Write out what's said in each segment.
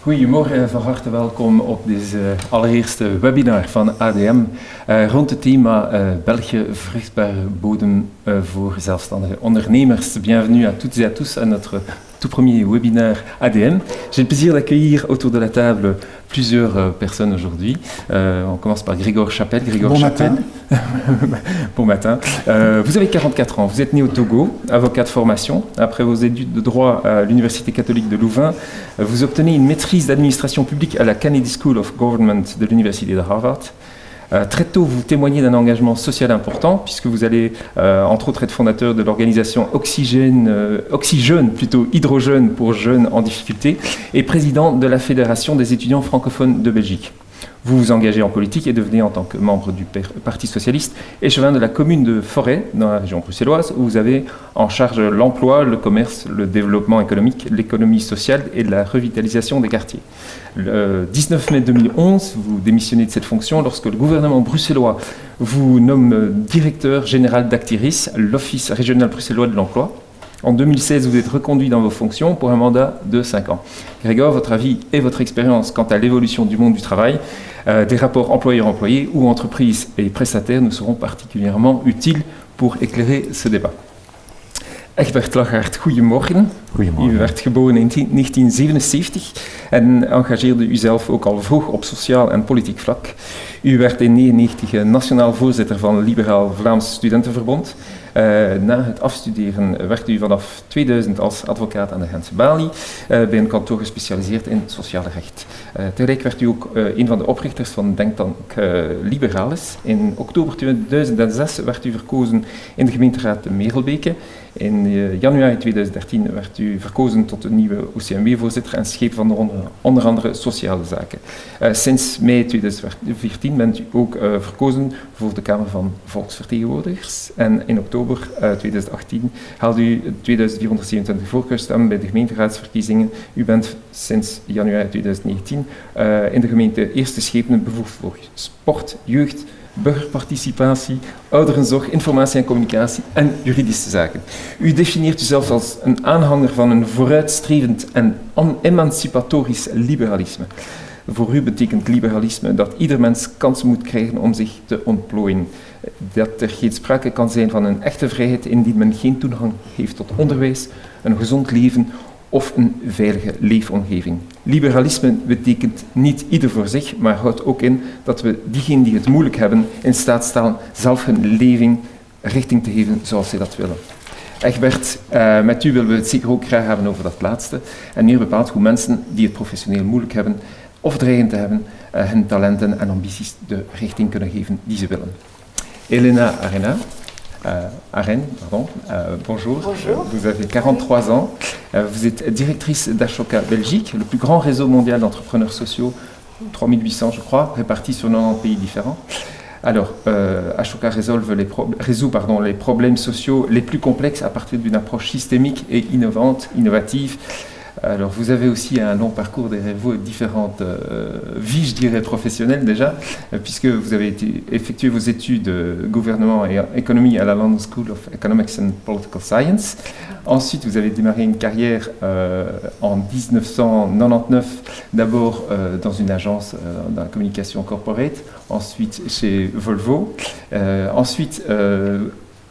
Goedemorgen, van harte welkom op deze allereerste webinar van ADM rond het thema België, vruchtbare bodem voor zelfstandige ondernemers. Bienvenue à toutes et à tous à notre tout premier webinaire ADM. J'ai le plaisir d'accueillir autour de la table plusieurs personnes aujourd'hui. On commence par Grégoire Chapelle. Bon matin. Bon matin. Vous avez 44 ans, vous êtes né au Togo, avocat de formation. Après vos études de droit à l'Université catholique de Louvain, vous obtenez une maîtrise d'administration publique à la Kennedy School of Government de l'Université de Harvard. Très tôt, vous témoignez d'un engagement social important, puisque vous allez, entre autres, être fondateur de l'organisation Oxygène, plutôt Hydrogène pour jeunes en difficulté, et président de la Fédération des étudiants francophones de Belgique. Vous vous engagez en politique et devenez, en tant que membre du Parti socialiste, échevin de la commune de Forêt, dans la région bruxelloise, où vous avez en charge l'emploi, le commerce, le développement économique, l'économie sociale et la revitalisation des quartiers. Le 19 mai 2011, vous démissionnez de cette fonction lorsque le gouvernement bruxellois vous nomme directeur général d'Actiris, l'Office régional bruxellois de l'emploi. En 2016, vous êtes reconduit dans vos fonctions pour un mandat de 5 ans. Grégoire, votre avis et votre expérience quant à l'évolution du monde du travail, des rapports employeur-employé ou entreprises et prestataires nous seront particulièrement utiles pour éclairer ce débat. Egbert Lachaert, goedemorgen. Goedemorgen. U werd geboren in 1977 en engageerde u zelf ook al vroeg op sociaal en politiek vlak. U werd in 1999 nationaal voorzitter van Liberaal Vlaams Studentenverbond. Na het afstuderen werkte u vanaf 2000 als advocaat aan de Gentse Balie, bij een kantoor gespecialiseerd in sociale recht. Tegelijk werd u ook een van de oprichters van denktank Liberalis. In oktober 2006 werd u verkozen in de gemeenteraad de Merelbeke. In januari 2013 werd u verkozen tot de nieuwe OCMW-voorzitter en scheep van onder andere sociale zaken. Sinds mei 2014 bent u ook verkozen voor de Kamer van Volksvertegenwoordigers. En in oktober 2018 haalde u 2427 voorkeurstemmen bij de gemeenteraadsverkiezingen. U bent sinds januari 2019 in de gemeente Eerste Schepenen bevoegd voor sport, jeugd, burgerparticipatie, ouderenzorg, informatie en communicatie en juridische zaken. U definieert uzelf als een aanhanger van een vooruitstrevend en emancipatorisch liberalisme. Voor u betekent liberalisme dat ieder mens kans moet krijgen om zich te ontplooien. Dat er geen sprake kan zijn van een echte vrijheid indien men geen toegang heeft tot onderwijs, een gezond leven of een veilige leefomgeving. Liberalisme betekent niet ieder voor zich, maar houdt ook in dat we diegenen die het moeilijk hebben in staat stellen zelf hun leven richting te geven zoals zij dat willen. Egbert, met u willen we het zeker ook graag hebben over dat laatste en meer bepaald hoe mensen die het professioneel moeilijk hebben of dreigen te hebben, hun talenten en ambities de richting kunnen geven die ze willen. Elena Arène, bonjour. Bonjour. Vous avez 43 ans. Vous êtes directrice d'Ashoka Belgique, le plus grand réseau mondial d'entrepreneurs sociaux, 3800 je crois, répartis sur 90 pays différents. Alors, Ashoka résout les problèmes sociaux les plus complexes à partir d'une approche systémique et innovative. Alors, vous avez aussi un long parcours derrière vous, différentes vies, je dirais, professionnelles déjà, puisque vous avez effectué vos études gouvernement et économie à la London School of Economics and Political Science. Ensuite, vous avez démarré une carrière en 1999, d'abord dans une agence dans la communication corporate, ensuite chez Volvo. Ensuite,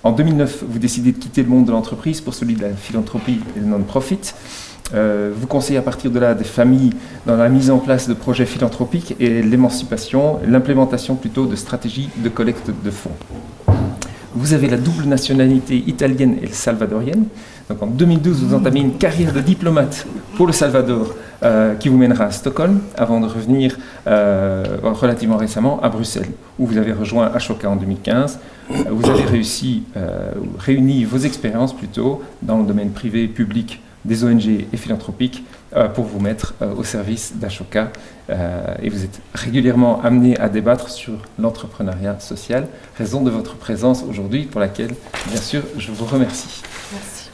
en 2009, vous décidez de quitter le monde de l'entreprise pour celui de la philanthropie et le non-profit. Vous conseillez à partir de là des familles dans la mise en place de projets philanthropiques et l'implémentation plutôt de stratégies de collecte de fonds. Vous avez la double nationalité italienne et salvadorienne. Donc en 2012, vous entamez une carrière de diplomate pour le Salvador qui vous mènera à Stockholm avant de revenir relativement récemment à Bruxelles, où vous avez rejoint Ashoka en 2015. Vous avez réuni vos expériences plutôt dans le domaine privé et public des ONG et philanthropiques pour vous mettre au service d'Ashoka et vous êtes régulièrement amené à débattre sur l'entrepreneuriat social, raison de votre présence aujourd'hui pour laquelle, bien sûr, je vous remercie. Merci.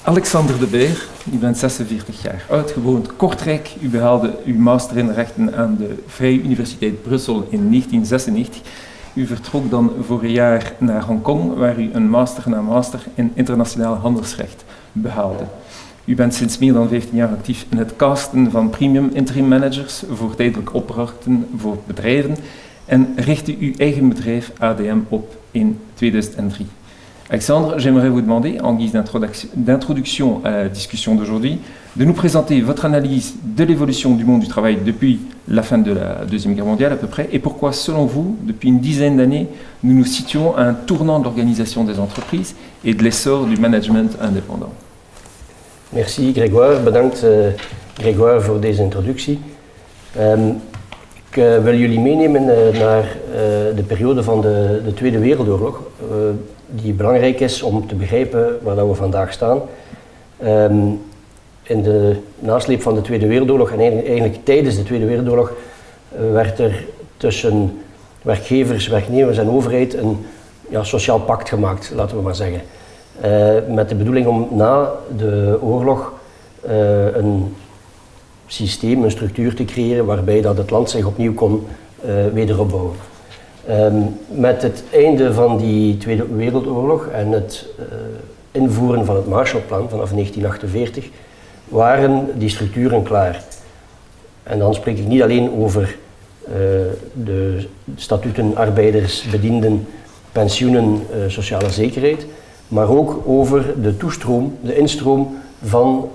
Alexander de Beer, u bent 46 jaar oud, geboren te Kortrijk. U behaalde uw master in rechten aan de Vrije Universiteit Brussel in 1996. U vertrok dan vorig jaar naar Hongkong, waar u een master in internationaal handelsrecht behaalde. U bent sinds meer dan 15 jaar actief in het casten van premium interim managers voor tijdelijke opdrachten voor bedrijven en richtte uw eigen bedrijf ADM op in 2003. Alexandre, j'aimerais vous demander, en guise d'introduction à la discussion d'aujourd'hui, de nous présenter votre analyse de l'évolution du monde du travail depuis la fin de la Deuxième Guerre mondiale à peu près, et pourquoi, selon vous, depuis une dizaine d'années, nous nous situons à un tournant de l'organisation des entreprises et de l'essor du management indépendant. Merci Grégoire, bedankt Grégoire voor deze introductie. Ik wil jullie meenemen naar de periode van de Tweede Wereldoorlog, die belangrijk is om te begrijpen waar we vandaag staan. In de nasleep van de Tweede Wereldoorlog en eigenlijk tijdens de Tweede Wereldoorlog werd er tussen werkgevers, werknemers en overheid een sociaal pact gemaakt, laten we maar zeggen. Met de bedoeling om na de oorlog een systeem, een structuur te creëren waarbij dat het land zich opnieuw kon wederopbouwen. Met het einde van die Tweede Wereldoorlog en het invoeren van het Marshallplan vanaf 1948 waren die structuren klaar. En dan spreek ik niet alleen over de statuten, arbeiders, bedienden, pensioenen, sociale zekerheid, maar ook over de toestroom, de instroom van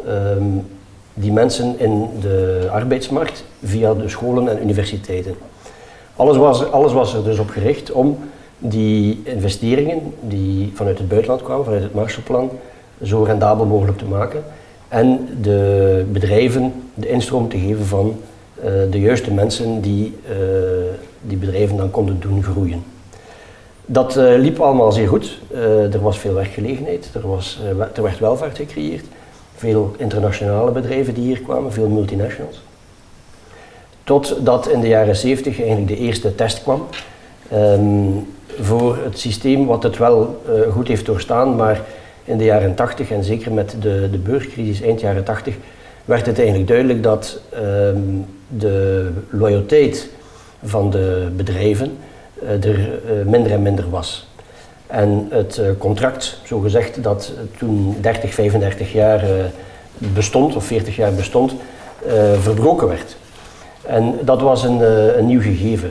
die mensen in de arbeidsmarkt via de scholen en universiteiten. Alles was er dus op gericht om die investeringen die vanuit het buitenland kwamen, vanuit het Marshallplan, zo rendabel mogelijk te maken en de bedrijven de instroom te geven van de juiste mensen die die bedrijven dan konden doen groeien. Dat liep allemaal zeer goed. Er was veel werkgelegenheid, er werd welvaart gecreëerd, veel internationale bedrijven die hier kwamen, veel multinationals. Totdat in de jaren 70 eigenlijk de eerste test kwam voor het systeem wat het wel goed heeft doorstaan, maar in de jaren 80 en zeker met de beurscrisis eind jaren 80 werd het eigenlijk duidelijk dat de loyaliteit van de bedrijven er minder en minder was. En het contract, zogezegd, dat toen 30, 35 jaar bestond, of 40 jaar bestond, verbroken werd. En dat was een nieuw gegeven.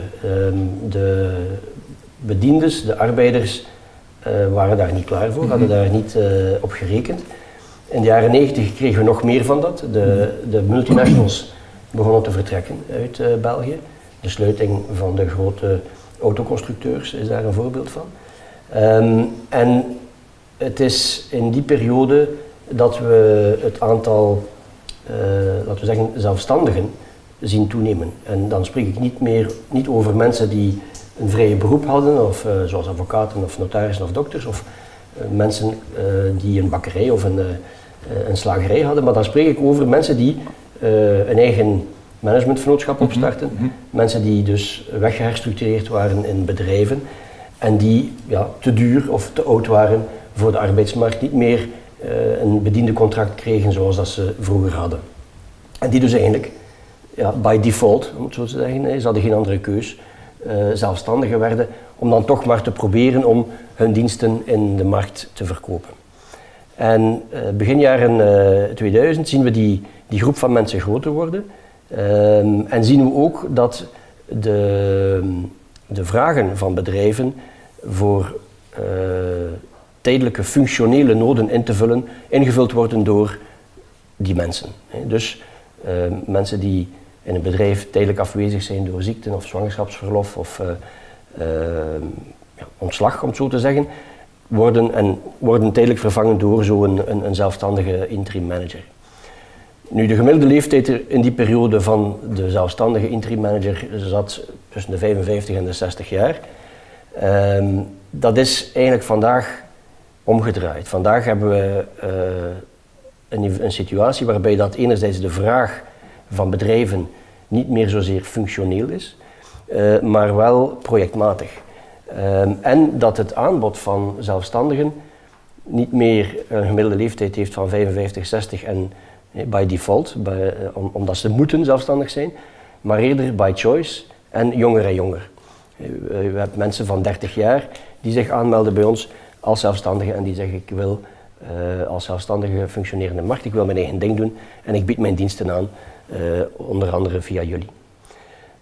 De bediendes, de arbeiders, waren daar niet klaar voor, hadden daar niet op gerekend. In de jaren 90 kregen we nog meer van dat. De multinationals begonnen te vertrekken uit België. De sluiting van de grote autoconstructeurs is daar een voorbeeld van. En het is in die periode dat we het aantal, laten we zeggen, zelfstandigen zien toenemen. En dan spreek ik niet over mensen die een vrije beroep hadden, of zoals advocaten of notarissen of dokters, of mensen die een bakkerij of een slagerij hadden, maar dan spreek ik over mensen die een eigen managementvernootschap opstarten, mensen die dus weggeherstructureerd waren in bedrijven en die te duur of te oud waren voor de arbeidsmarkt, niet meer een bediendencontract kregen zoals dat ze vroeger hadden. En die dus eigenlijk by default, om het zo te zeggen, ze hadden geen andere keus, zelfstandigen werden om dan toch maar te proberen om hun diensten in de markt te verkopen. En begin jaren 2000 zien we die groep van mensen groter worden en zien we ook dat de vragen van bedrijven voor tijdelijke functionele noden in te vullen, ingevuld worden door die mensen. Dus mensen die in een bedrijf tijdelijk afwezig zijn door ziekte of zwangerschapsverlof of ontslag, om het zo te zeggen, worden tijdelijk vervangen door zo'n een zelfstandige interim manager. Nu, de gemiddelde leeftijd in die periode van de zelfstandige interim manager zat tussen de 55 en de 60 jaar. Dat is eigenlijk vandaag omgedraaid. Vandaag hebben we een situatie waarbij dat enerzijds de vraag van bedrijven niet meer zozeer functioneel is, maar wel projectmatig. En dat het aanbod van zelfstandigen niet meer een gemiddelde leeftijd heeft van 55, 60 en by default, omdat ze moeten zelfstandig zijn, maar eerder by choice en jonger en jonger. We hebben mensen van 30 jaar die zich aanmelden bij ons als zelfstandigen en die zeggen ik wil als zelfstandige functionerende markt. Ik wil mijn eigen ding doen en ik bied mijn diensten aan, onder andere via jullie.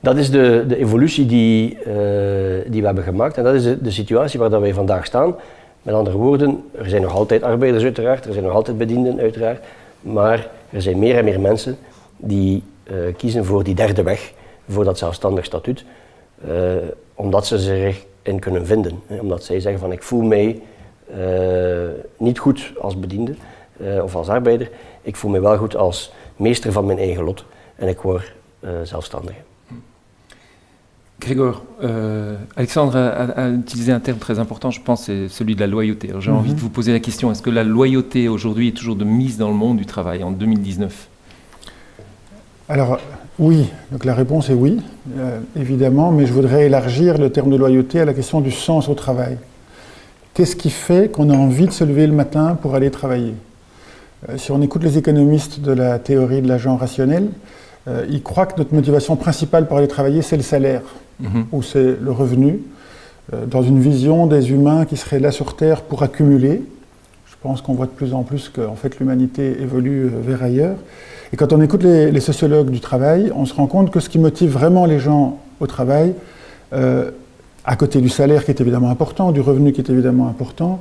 Dat is de evolutie die we hebben gemaakt en dat is de situatie waar dat wij vandaag staan. Met andere woorden, er zijn nog altijd arbeiders uiteraard, er zijn nog altijd bedienden uiteraard, maar er zijn meer en meer mensen die kiezen voor die derde weg, voor dat zelfstandig statuut, omdat ze zich in kunnen vinden. Omdat zij zeggen van ik voel mij niet goed als bediende of als arbeider, ik voel mij wel goed als meester van mijn eigen lot en ik word zelfstandige. Grégoire, Alexandre a utilisé un terme très important, je pense, c'est celui de la loyauté. Alors, j'ai envie de vous poser la question, est-ce que la loyauté aujourd'hui est toujours de mise dans le monde du travail en 2019? Alors oui, donc la réponse est oui, évidemment, mais je voudrais élargir le terme de loyauté à la question du sens au travail. Qu'est-ce qui fait qu'on a envie de se lever le matin pour aller travailler? Si on écoute les économistes de la théorie de l'agent rationnel, ils croient que notre motivation principale pour aller travailler, c'est le salaire, ou c'est le revenu, dans une vision des humains qui seraient là sur Terre pour accumuler. Je pense qu'on voit de plus en plus qu'en fait l'humanité évolue vers ailleurs. Et quand on écoute les sociologues du travail, on se rend compte que ce qui motive vraiment les gens au travail, à côté du salaire qui est évidemment important, du revenu qui est évidemment important,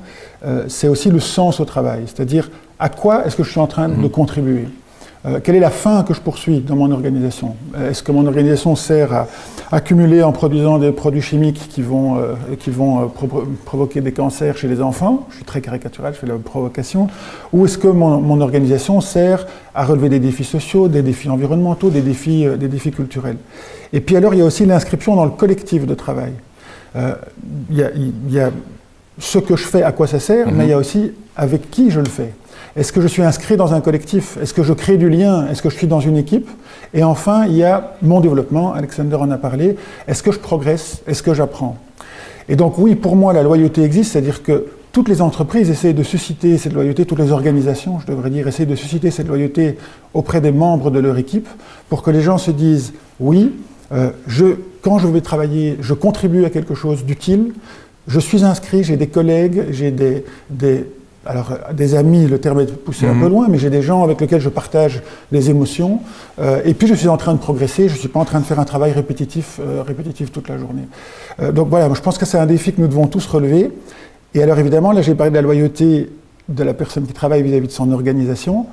c'est aussi le sens au travail. C'est-à-dire à quoi est-ce que je suis en train de contribuer? Quelle est la fin que je poursuis dans mon organisation? Est-ce que mon organisation sert à accumuler en produisant des produits chimiques qui vont provoquer des cancers chez les enfants? Je suis très caricatural, je fais la provocation. Ou est-ce que mon organisation sert à relever des défis sociaux, des défis environnementaux, des défis culturels? Et puis alors, il y a aussi l'inscription dans le collectif de travail. Il y a ce que je fais, à quoi ça sert, mais il y a aussi avec qui je le fais. Est-ce que je suis inscrit dans un collectif? Est-ce que je crée du lien? Est-ce que je suis dans une équipe? Et enfin, il y a mon développement, Alexander en a parlé. Est-ce que je progresse? Est-ce que j'apprends? Et donc oui, pour moi, la loyauté existe, c'est-à-dire que toutes les entreprises essayent de susciter cette loyauté, toutes les organisations, je devrais dire, essayent de susciter cette loyauté auprès des membres de leur équipe pour que les gens se disent « oui, quand je vais travailler, je contribue à quelque chose d'utile, je suis inscrit, j'ai des collègues, j'ai des amis, le terme est poussé un peu loin, mais j'ai des gens avec lesquels je partage les émotions, et puis je suis en train de progresser, je ne suis pas en train de faire un travail répétitif toute la journée. Donc voilà, je pense que c'est un défi que nous devons tous relever. Et alors évidemment, là j'ai parlé de la loyauté de la personne qui travaille vis-à-vis de son organisation,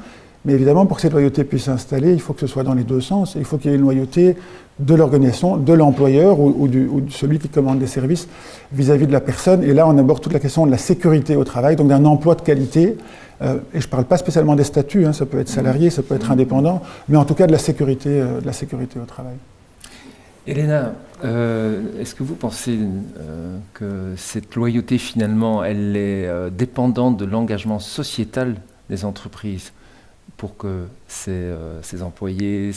mais évidemment pour que cette loyauté puisse s'installer, il faut que ce soit dans les deux sens, il faut qu'il y ait une loyauté de l'organisation, de l'employeur ou de celui qui commande des services vis-à-vis de la personne. Et là, on aborde toute la question de la sécurité au travail, donc d'un emploi de qualité. Et je ne parle pas spécialement des statuts, ça peut être salarié, ça peut être indépendant, mais en tout cas de la sécurité au travail. Elena, est-ce que vous pensez que cette loyauté, finalement, elle est dépendante de l'engagement sociétal des entreprises pour que ces employés,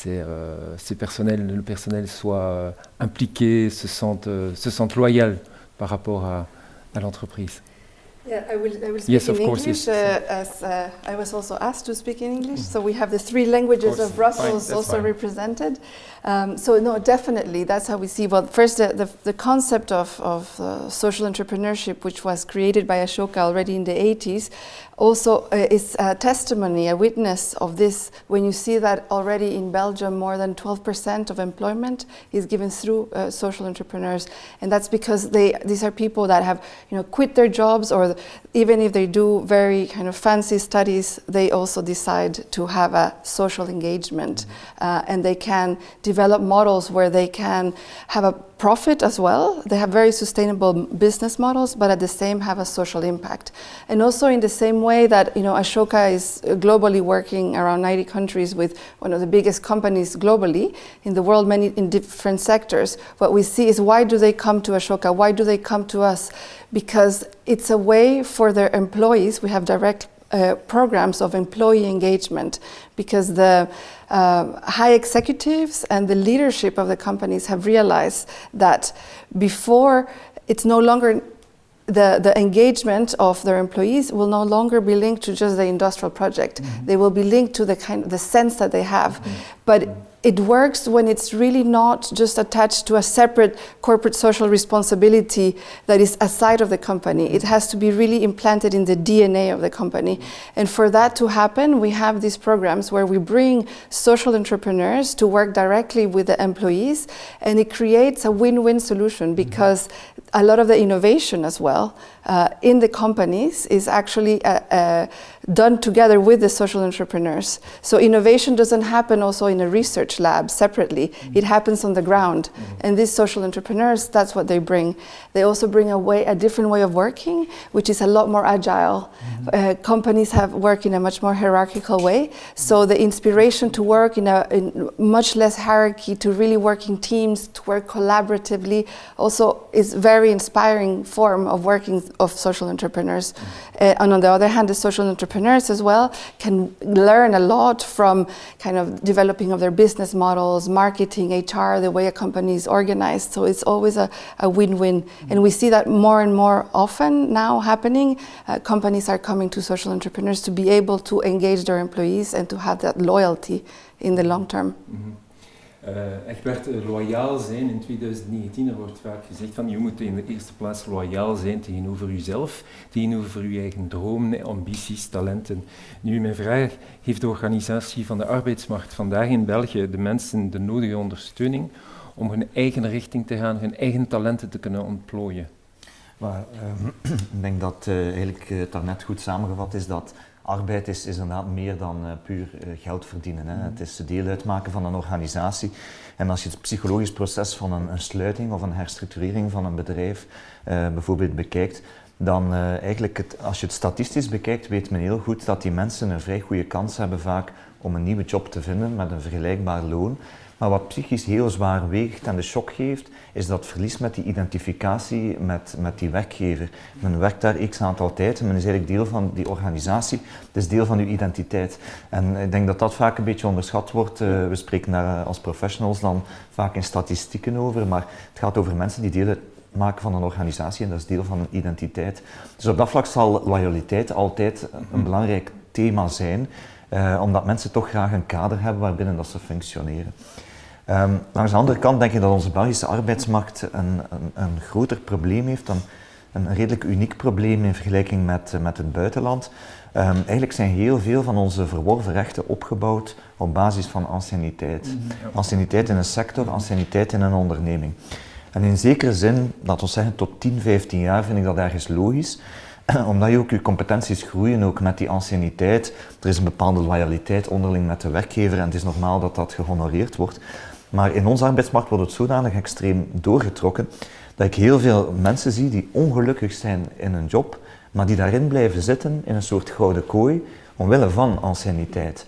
le personnel soit impliqué, se sente loyal par rapport à l'entreprise? Yeah, I will speak Yes, in of course, English, yes. as I was also asked to speak in English. So we have the three languages of Brussels also represented. So no, definitely, that's how we see. Well, first, the concept of social entrepreneurship, which was created by Ashoka already in the 80s, also is a testimony, a witness of this. When you see that already in Belgium, more than 12% of employment is given through social entrepreneurs, and that's because these are people that have quit their jobs, or even if they do very kind of fancy studies, they also decide to have a social engagement, and they can develop models where they can have a profit as well. They have very sustainable business models, but at the same have a social impact. And also in the same way that Ashoka is globally working around 90 countries with one of the biggest companies globally in the world, many in different sectors. What we see is, why do they come to Ashoka? Why do they come to us? Because it's a way for their employees. We have direct programs of employee engagement, because the high executives and the leadership of the companies have realized that before, it's no longer the engagement of their employees will no longer be linked to just the industrial project. They will be linked to the sense that they have. But it works when it's really not just attached to a separate corporate social responsibility that is aside of the company. It has to be really implanted in the DNA of the company. And for that to happen, we have these programs where we bring social entrepreneurs to work directly with the employees, and it creates a win-win solution because a lot of the innovation as well in the companies is actually done together with the social entrepreneurs. So innovation doesn't happen also in a research lab separately. It happens on the ground. And these social entrepreneurs, that's what they bring. They also bring a different way of working, which is a lot more agile. Companies work in a much more hierarchical way. So the inspiration to work in much less hierarchy, to really work in teams, to work collaboratively, also is very inspiring form of working of social entrepreneurs. And on the other hand, the social entrepreneurs as well can learn a lot from kind of developing of their business models, marketing, HR, the way a company is organized. So it's always a win-win. And we see that more and more often now happening. Companies are coming to social entrepreneurs to be able to engage their employees and to have that loyalty in the long term. Egbert, loyaal zijn in 2019, er wordt vaak gezegd van je moet in de eerste plaats loyaal zijn tegenover jezelf, tegenover je eigen dromen, ambities, talenten. Nu mijn vraag, heeft de organisatie van de arbeidsmarkt vandaag in België de mensen de nodige ondersteuning om hun eigen richting te gaan, hun eigen talenten te kunnen ontplooien? Maar, ik denk dat eigenlijk het daarnet goed samengevat is dat arbeid is inderdaad meer dan puur geld verdienen. Hè. Het is deel uitmaken van een organisatie. En als je het psychologisch proces van een sluiting of een herstructurering van een bedrijf bijvoorbeeld bekijkt, dan eigenlijk, als je het statistisch bekijkt, weet men heel goed dat die mensen een vrij goede kans hebben vaak om een nieuwe job te vinden met een vergelijkbaar loon. Maar wat psychisch heel zwaar weegt en de shock geeft, is dat verlies met die identificatie met die werkgever. Men werkt daar x aantal tijd en men is eigenlijk deel van die organisatie, het is deel van uw identiteit. En ik denk dat dat vaak een beetje onderschat wordt. We spreken daar als professionals dan vaak in statistieken over, maar het gaat over mensen die deel uitmaken van een organisatie en dat is deel van een identiteit. Dus op dat vlak zal loyaliteit altijd een belangrijk thema zijn, omdat mensen toch graag een kader hebben waarbinnen dat ze functioneren. Langs de andere kant denk ik dat onze Belgische arbeidsmarkt een groter probleem heeft, een redelijk uniek probleem in vergelijking met het buitenland. Eigenlijk zijn heel veel van onze verworven rechten opgebouwd op basis van anciëniteit. Anciëniteit in een sector, anciëniteit in een onderneming. En in zekere zin, laten we zeggen tot 10, 15 jaar, vind ik dat ergens logisch. Omdat je ook je competenties groeien, ook met die anciëniteit. Er is een bepaalde loyaliteit onderling met de werkgever en het is normaal dat dat gehonoreerd wordt. Maar in onze arbeidsmarkt wordt het zodanig extreem doorgetrokken dat ik heel veel mensen zie die ongelukkig zijn in een job, maar die daarin blijven zitten in een soort gouden kooi omwille van anciëniteit.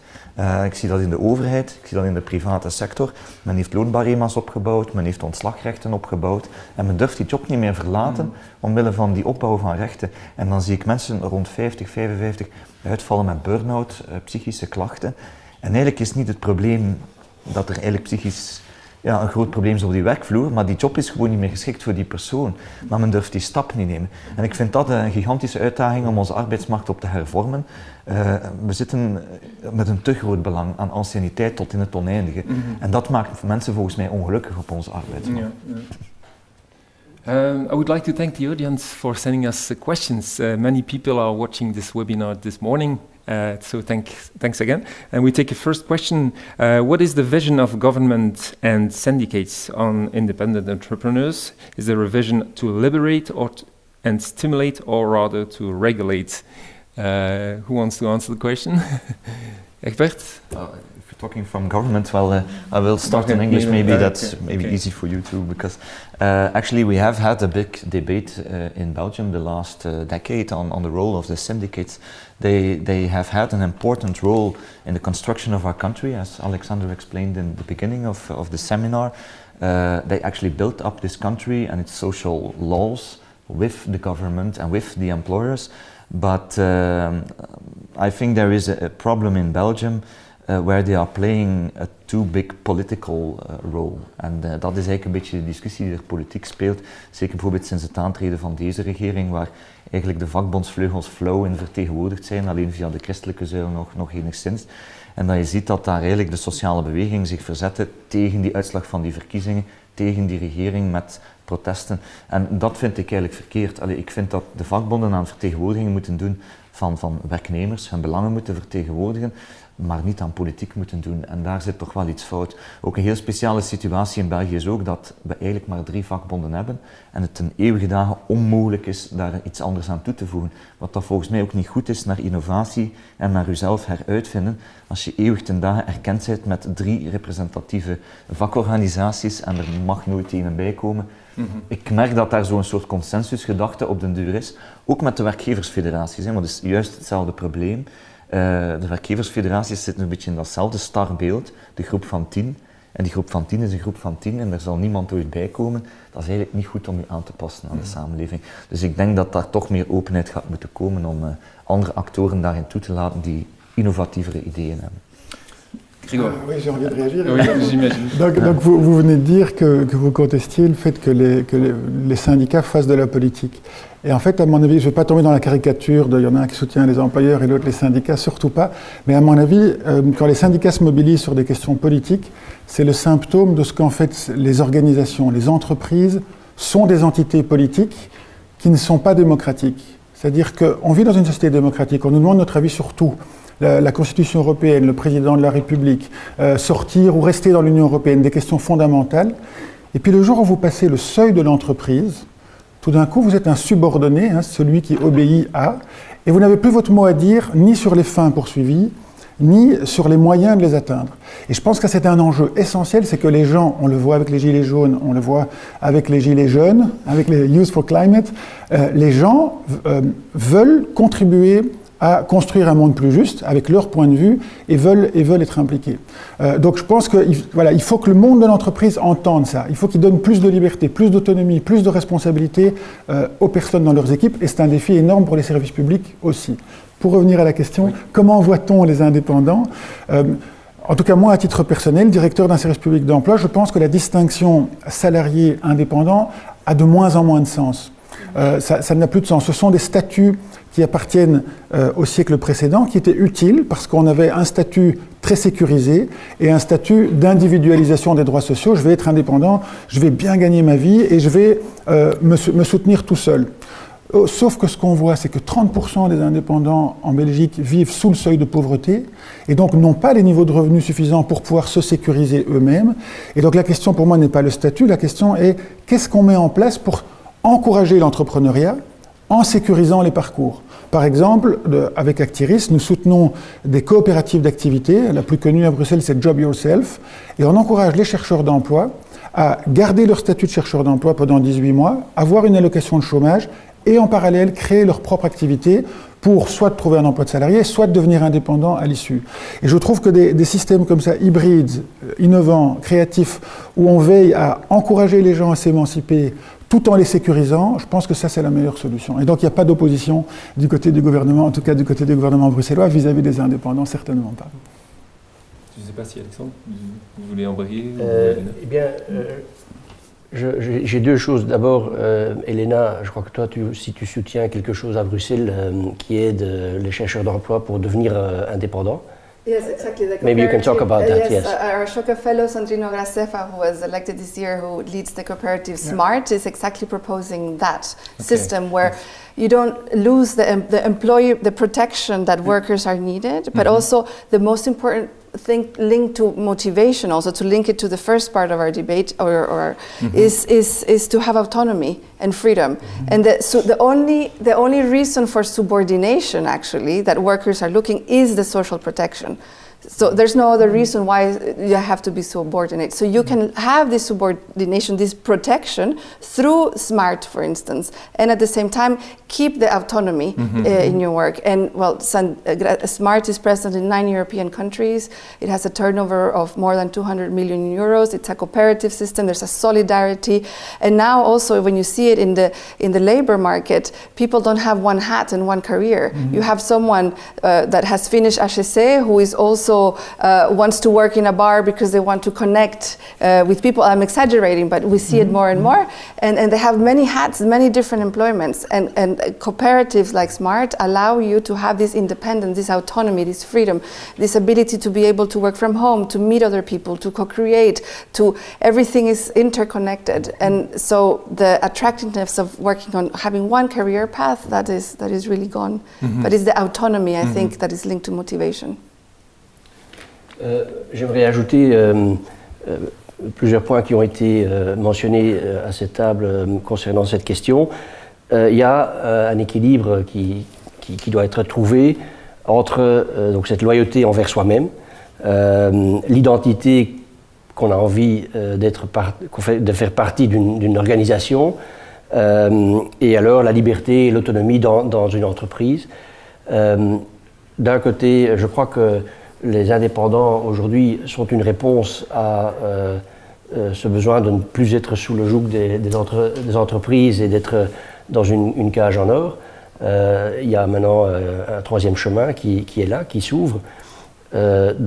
Ik zie dat in de overheid, ik zie dat in de private sector. Men heeft loonbarema's opgebouwd, men heeft ontslagrechten opgebouwd en men durft die job niet meer verlaten omwille van die opbouw van rechten. En dan zie ik mensen rond 50, 55 uitvallen met burn-out, psychische klachten. En eigenlijk is niet het probleem dat er eigenlijk psychisch een groot probleem is op die werkvloer, maar die job is gewoon niet meer geschikt voor die persoon. Maar men durft die stap niet nemen. En ik vind dat een gigantische uitdaging om onze arbeidsmarkt op te hervormen. We zitten met een te groot belang aan anciëniteit tot in het oneindige. En dat maakt mensen volgens mij ongelukkig op onze arbeidsmarkt. I would like to thank the audience for sending us questions. Many people are watching this webinar this morning. So thanks again. And we take a first question. What is the vision of government and syndicates on independent entrepreneurs? Is there a vision to liberate and stimulate, or rather to regulate? Who wants to answer the question? Egbert? If you're talking from government, well, I will start in English. Maybe that's easy for you too, because actually we have had a big debate in Belgium the last decade on the role of the syndicates. They have had an important role in the construction of our country, as Alexander explained in the beginning of the seminar. They actually built up this country and its social laws with the government and with the employers. But I think there is a problem in Belgium where they are playing a too big political role. En dat is eigenlijk een beetje de discussie die er politiek speelt, zeker bijvoorbeeld sinds het aantreden van deze regering, waar eigenlijk de vakbondsvleugels flauw in vertegenwoordigd zijn, alleen via de christelijke zuil nog enigszins. En dat je ziet dat daar eigenlijk de sociale beweging zich verzette tegen die uitslag van die verkiezingen, tegen die regering met protesten. En dat vind ik eigenlijk verkeerd. Ik vind dat de vakbonden aan vertegenwoordiging moeten doen van werknemers, hun belangen moeten vertegenwoordigen, maar niet aan politiek moeten doen. En daar zit toch wel iets fout. Ook een heel speciale situatie in België is ook dat we eigenlijk maar 3 vakbonden hebben en het ten eeuwige dagen onmogelijk is daar iets anders aan toe te voegen. Wat dat volgens mij ook niet goed is naar innovatie en naar uzelf heruitvinden als je eeuwig ten dagen erkend bent met 3 representatieve vakorganisaties en er mag nooit een bij komen. Ik merk dat daar zo'n soort consensusgedachte op den duur is, ook met de werkgeversfederaties, want dat is juist hetzelfde probleem. De werkgeversfederaties zitten een beetje in datzelfde starbeeld, de groep van 10. En die groep van 10 is een groep van 10 en er zal niemand ooit bij komen. Dat is eigenlijk niet goed om je aan te passen aan de samenleving. Dus ik denk dat daar toch meer openheid gaat moeten komen om andere actoren daarin toe te laten die innovatievere ideeën hebben. Oui, j'ai envie de réagir. Oui, j'imagine. Donc vous venez de dire que vous contestiez le fait que les syndicats fassent de la politique. Et en fait, à mon avis, je ne vais pas tomber dans la caricature de, il y en a un qui soutient les employeurs et l'autre les syndicats, surtout pas. Mais à mon avis, quand les syndicats se mobilisent sur des questions politiques, c'est le symptôme de ce qu'en fait les organisations, les entreprises sont des entités politiques qui ne sont pas démocratiques. C'est-à-dire qu'on vit dans une société démocratique, on nous demande notre avis sur tout. La Constitution européenne, le président de la République, sortir ou rester dans l'Union européenne, des questions fondamentales. Et puis le jour où vous passez le seuil de l'entreprise, tout d'un coup vous êtes un subordonné, celui qui obéit à, et vous n'avez plus votre mot à dire ni sur les fins poursuivies, ni sur les moyens de les atteindre. Et je pense que c'est un enjeu essentiel, c'est que les gens, on le voit avec les gilets jaunes, on le voit avec les gilets jaunes, avec les Youth for Climate, les gens veulent contribuer à construire un monde plus juste avec leur point de vue et veulent être impliqués. Donc je pense qu'il faut que le monde de l'entreprise entende ça. Il faut qu'il donne plus de liberté, plus d'autonomie, plus de responsabilité aux personnes dans leurs équipes et c'est un défi énorme pour les services publics aussi. Pour revenir à la question, comment voit-on les indépendants ? En tout cas, moi, à titre personnel, directeur d'un service public d'emploi, je pense que la distinction salarié-indépendant a de moins en moins de sens. Ça n'a plus de sens. Ce sont des statuts qui appartiennent au siècle précédent, qui étaient utiles parce qu'on avait un statut très sécurisé et un statut d'individualisation des droits sociaux. Je vais être indépendant, je vais bien gagner ma vie et je vais me soutenir tout seul. Sauf que ce qu'on voit, c'est que 30% des indépendants en Belgique vivent sous le seuil de pauvreté et donc n'ont pas les niveaux de revenus suffisants pour pouvoir se sécuriser eux-mêmes. Et donc la question pour moi n'est pas le statut, la question est qu'est-ce qu'on met en place pour encourager l'entrepreneuriat en sécurisant les parcours. Par exemple, avec Actiris, nous soutenons des coopératives d'activité. La plus connue à Bruxelles, c'est Job Yourself. Et on encourage les chercheurs d'emploi à garder leur statut de chercheur d'emploi pendant 18 mois, avoir une allocation de chômage et en parallèle créer leur propre activité pour soit trouver un emploi de salarié, soit devenir indépendant à l'issue. Et je trouve que des systèmes comme ça, hybrides, innovants, créatifs, où on veille à encourager les gens à s'émanciper, tout en les sécurisant, je pense que ça c'est la meilleure solution. Et donc il n'y a pas d'opposition du côté du gouvernement, en tout cas du côté du gouvernement bruxellois, vis-à-vis des indépendants, certainement pas. Je ne sais pas si Alexandre, vous voulez embrayer Eh bien, j'ai 2 choses. D'abord, Elena, je crois que toi, si tu soutiens quelque chose à Bruxelles qui aide les chercheurs d'emploi pour devenir indépendants. Yes, exactly. Maybe you can talk about that, yes. Our Shoka fellow, Sandrino Gracefa, who was elected this year, who leads the cooperative SMART, is exactly proposing that system where you don't lose the protection that workers are needed, but also the most important thing linked to motivation, also to link it to the first part of our debate, is to have autonomy and freedom. And the only reason for subordination, actually, that workers are looking is the social protection. So there's no other reason why you have to be subordinate. So you can have this subordination, this protection through SMART, for instance, and at the same time keep the autonomy in your work. And well, SMART is present in 9 European countries. It has a turnover of more than 200 million euros. It's a cooperative system. There's a solidarity. And now also when you see it in the labor market, people don't have one hat and one career. You have someone that has finished HEC who is also wants to work in a bar because they want to connect with people. I'm exaggerating, but we see it more and more. And they have many hats, many different employments. And cooperatives like SMART allow you to have this independence, this autonomy, this freedom, this ability to be able to work from home, to meet other people, to co-create, to everything is interconnected. And so the attractiveness of working on having one career path, that is really gone. But it's the autonomy, I think, that is linked to motivation. J'aimerais ajouter plusieurs points qui ont été mentionnés à cette table concernant cette question. Il y a un équilibre qui doit être trouvé entre donc cette loyauté envers soi-même, l'identité qu'on a envie de faire partie d'une organisation, et alors la liberté et l'autonomie dans une entreprise. D'un côté, je crois que les indépendants aujourd'hui sont une réponse à ce besoin de ne plus être sous le joug des entreprises et d'être dans une cage en or. Il y a maintenant un troisième chemin qui est là, qui s'ouvre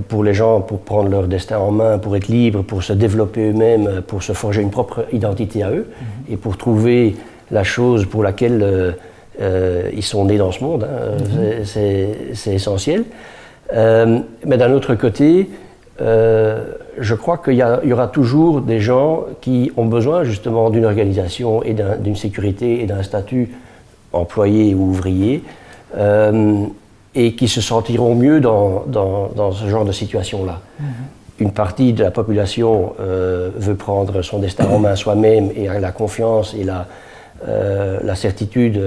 pour les gens, pour prendre leur destin en main, pour être libres, pour se développer eux-mêmes, pour se forger une propre identité à eux et pour trouver la chose pour laquelle ils sont nés dans ce monde. C'est essentiel. Mais d'un autre côté, je crois qu'il y aura toujours des gens qui ont besoin justement d'une organisation et d'une sécurité et d'un statut employé ou ouvrier et qui se sentiront mieux dans ce genre de situation-là. Une partie de la population veut prendre son destin en main soi-même et a la confiance et la certitude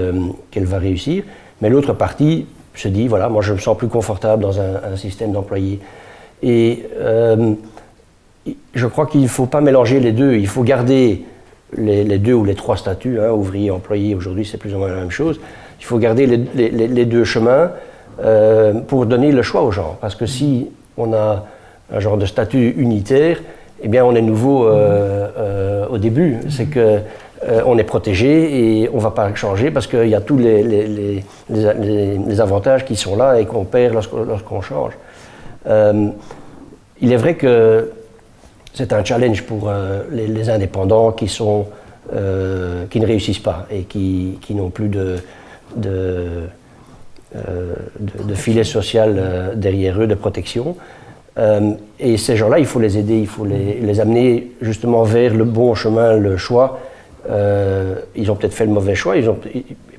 qu'elle va réussir, mais l'autre partie se dit, voilà, moi je me sens plus confortable dans un système d'employés. Et je crois qu'il ne faut pas mélanger les deux, il faut garder les deux ou les trois statuts, ouvrier, employé, aujourd'hui c'est plus ou moins la même chose, il faut garder les deux chemins pour donner le choix aux gens, parce que si on a un genre de statut unitaire, eh bien on est nouveau au début, c'est que on est protégé et on ne va pas changer parce qu'il y a tous les avantages qui sont là et qu'on perd lorsqu'on change. Il est vrai que c'est un challenge pour les indépendants qui ne réussissent pas et qui n'ont plus de filet social derrière eux, de protection. Et ces gens-là, il faut les aider, il faut les amener justement vers le bon chemin, le choix. Ils ont peut-être fait le mauvais choix,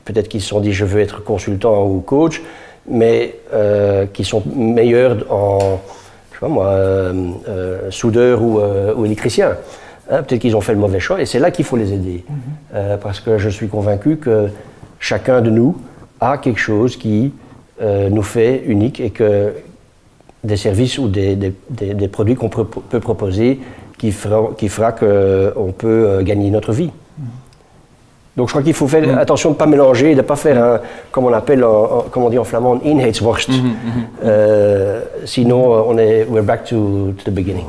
peut-être qu'ils se sont dit je veux être consultant ou coach, mais qui sont meilleurs en, je sais pas moi, soudeur ou électricien. Peut-être qu'ils ont fait le mauvais choix et c'est là qu'il faut les aider. Parce que je suis convaincu que chacun de nous a quelque chose qui nous fait unique et que des services ou des produits qu'on peut proposer qui fera qu'on peut gagner notre vie. Donc je crois qu'il faut faire attention de ne pas mélanger, de ne pas faire comme on appelle, comme on dit en flamand, een eenheidsworst. Sinon, we're back to the beginning.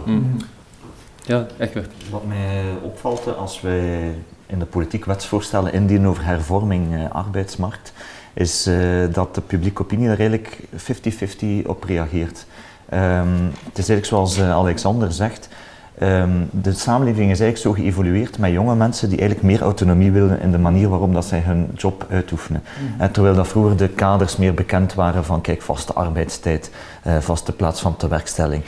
Ja, echt waar. Wat mij opvalt als wij in de politiek wetsvoorstellen indienen over hervorming arbeidsmarkt, is dat de publieke opinie daar eigenlijk 50-50 op reageert. Het is eigenlijk zoals Alexander zegt, de samenleving is eigenlijk zo geëvolueerd met jonge mensen die eigenlijk meer autonomie willen in de manier waarop dat zij hun job uitoefenen. Terwijl dat vroeger de kaders meer bekend waren van kijk, vaste arbeidstijd, vaste plaats van tewerkstelling,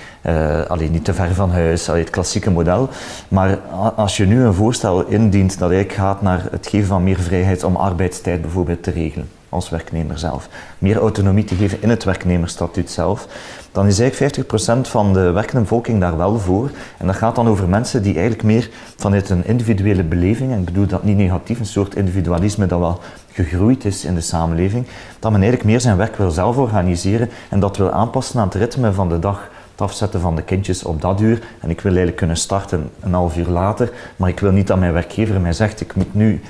alleen niet te ver van huis, het klassieke model. Maar als je nu een voorstel indient dat eigenlijk gaat naar het geven van meer vrijheid om arbeidstijd bijvoorbeeld te regelen, als werknemer zelf, meer autonomie te geven in het werknemersstatuut zelf, dan is eigenlijk 50% van de werkende bevolking daar wel voor. En dat gaat dan over mensen die eigenlijk meer vanuit een individuele beleving, en ik bedoel dat niet negatief, een soort individualisme dat wel gegroeid is in de samenleving, dat men eigenlijk meer zijn werk wil zelf organiseren en dat wil aanpassen aan het ritme van de dag. Het afzetten van de kindjes op dat uur en ik wil eigenlijk kunnen starten een half uur later, maar ik wil niet dat mijn werkgever mij zegt ik moet nu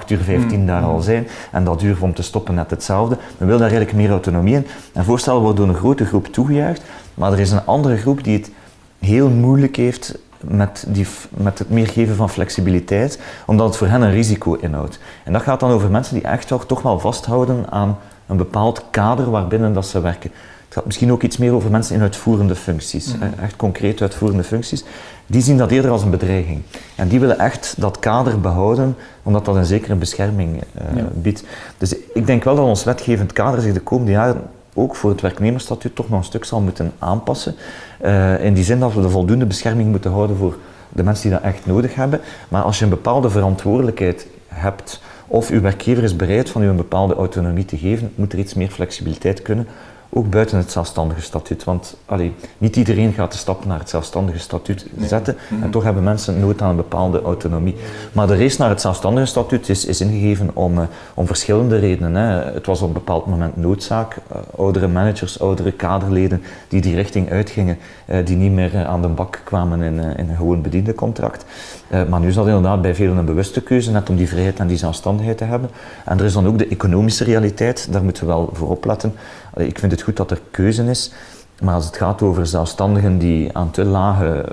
8:15 daar al zijn en dat uur om te stoppen net hetzelfde. Men wil daar eigenlijk meer autonomie in. En voorstellen wordt door een grote groep toegejuicht, maar er is een andere groep die het heel moeilijk heeft met het meer geven van flexibiliteit, omdat het voor hen een risico inhoudt. En dat gaat dan over mensen die echt toch wel vasthouden aan een bepaald kader waarbinnen dat ze werken. Het gaat misschien ook iets meer over mensen in uitvoerende functies, echt concreet uitvoerende functies. Die zien dat eerder als een bedreiging. En die willen echt dat kader behouden, omdat dat een zekere bescherming biedt. Dus ik denk wel dat ons wetgevend kader zich de komende jaren ook voor het werknemersstatuut toch nog een stuk zal moeten aanpassen. In die zin dat we de voldoende bescherming moeten houden voor de mensen die dat echt nodig hebben. Maar als je een bepaalde verantwoordelijkheid hebt, of uw werkgever is bereid van u een bepaalde autonomie te geven, moet er iets meer flexibiliteit kunnen, ook buiten het zelfstandige statuut. Want niet iedereen gaat de stap naar het zelfstandige statuut zetten en toch hebben mensen nood aan een bepaalde autonomie. Maar de race naar het zelfstandige statuut is ingegeven om verschillende redenen. Hè. Het was op een bepaald moment noodzaak. Oudere managers, oudere kaderleden die richting uitgingen, die niet meer aan de bak kwamen in een gewoon bediendencontract. Maar nu is dat inderdaad bij velen een bewuste keuze, net om die vrijheid en die zelfstandigheid te hebben. En er is dan ook de economische realiteit, daar moeten we wel voor opletten. Ik vind het goed dat er keuze is, maar als het gaat over zelfstandigen die aan te lage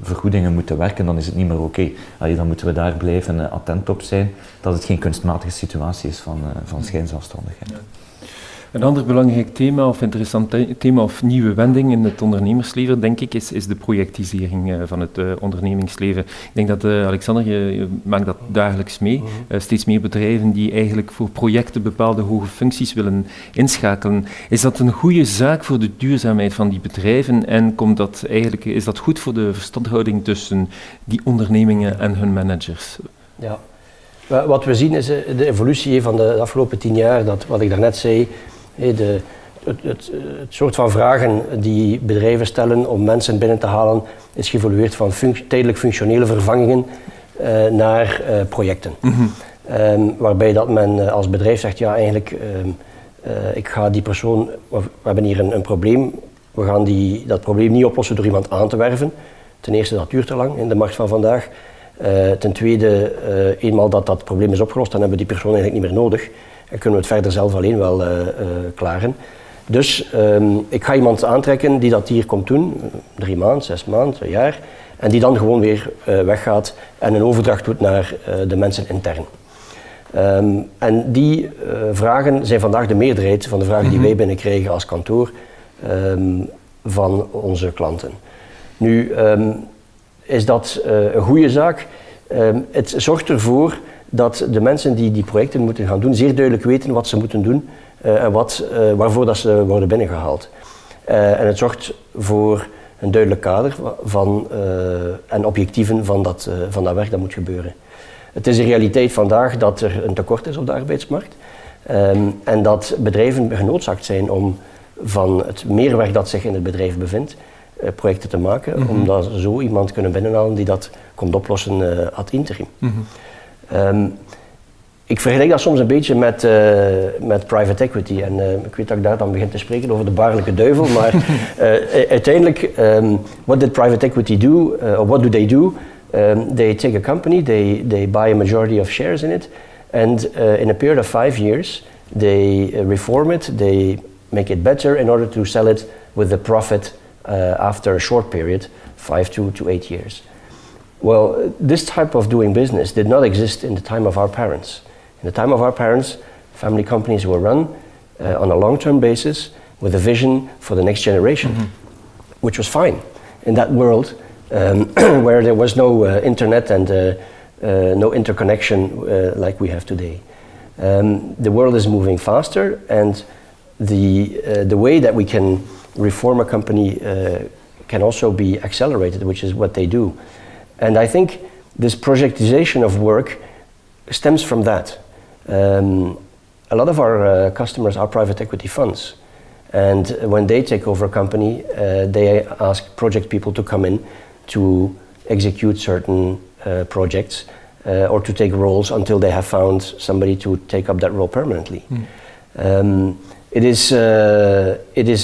vergoedingen moeten werken, dan is het niet meer oké. Dan moeten we daar blijven attent op zijn dat het geen kunstmatige situatie is van schijnzelfstandigheid. Ja. Een ander belangrijk thema of interessant thema of nieuwe wending in het ondernemersleven, denk ik, is de projectisering van het ondernemingsleven. Ik denk dat, Alexander, je maakt dat dagelijks mee. Steeds meer bedrijven die eigenlijk voor projecten bepaalde hoge functies willen inschakelen. Is dat een goede zaak voor de duurzaamheid van die bedrijven en is dat goed voor de verstandhouding tussen die ondernemingen en hun managers? Ja. Wat we zien is de evolutie van de afgelopen 10 jaar, wat ik daarnet zei, het soort van vragen die bedrijven stellen om mensen binnen te halen, is geëvolueerd van tijdelijk functionele vervangingen naar projecten. Waarbij dat men als bedrijf zegt, ja eigenlijk, ik ga die persoon, we hebben hier een probleem, we gaan dat probleem niet oplossen door iemand aan te werven. Ten eerste, dat duurt te lang in de markt van vandaag. Ten tweede, eenmaal dat probleem is opgelost, dan hebben we die persoon eigenlijk niet meer nodig. En kunnen we het verder zelf alleen wel klaren. Dus ik ga iemand aantrekken die dat hier komt doen, 3 maanden, 6 maanden, 1 jaar. En die dan gewoon weer weggaat en een overdracht doet naar de mensen intern. En die vragen zijn vandaag de meerderheid van de vragen die wij binnenkrijgen als kantoor van onze klanten. Nu is dat een goede zaak. Het zorgt ervoor dat de mensen die projecten moeten gaan doen, zeer duidelijk weten wat ze moeten doen en waarvoor dat ze worden binnengehaald. En het zorgt voor een duidelijk kader en objectieven van dat werk dat moet gebeuren. Het is de realiteit vandaag dat er een tekort is op de arbeidsmarkt en dat bedrijven genoodzaakt zijn om van het meerwerk dat zich in het bedrijf bevindt, projecten te maken, omdat ze zo iemand kunnen binnenhalen die dat komt oplossen ad interim. Ik vergelijk dat soms een beetje met private equity en ik weet dat ik daar dan begin te spreken over de baarlijke duivel, maar uiteindelijk, what did private equity do, or what do? They take a company, they buy a majority of shares in it, and in a period of 5 years, they reform it, they make it better in order to sell it with a profit after a short period, 5 to 8 years. Well, this type of doing business did not exist in the time of our parents. In the time of our parents, family companies were run on a long-term basis with a vision for the next generation, which was fine in that world where there was no internet and no interconnection like we have today. The world is moving faster, and the way that we can reform a company can also be accelerated, which is what they do. And I think this projectization of work stems from that. A lot of our customers are private equity funds, and when they take over a company, they ask project people to come in to execute certain projects or to take roles until they have found somebody to take up that role permanently. It is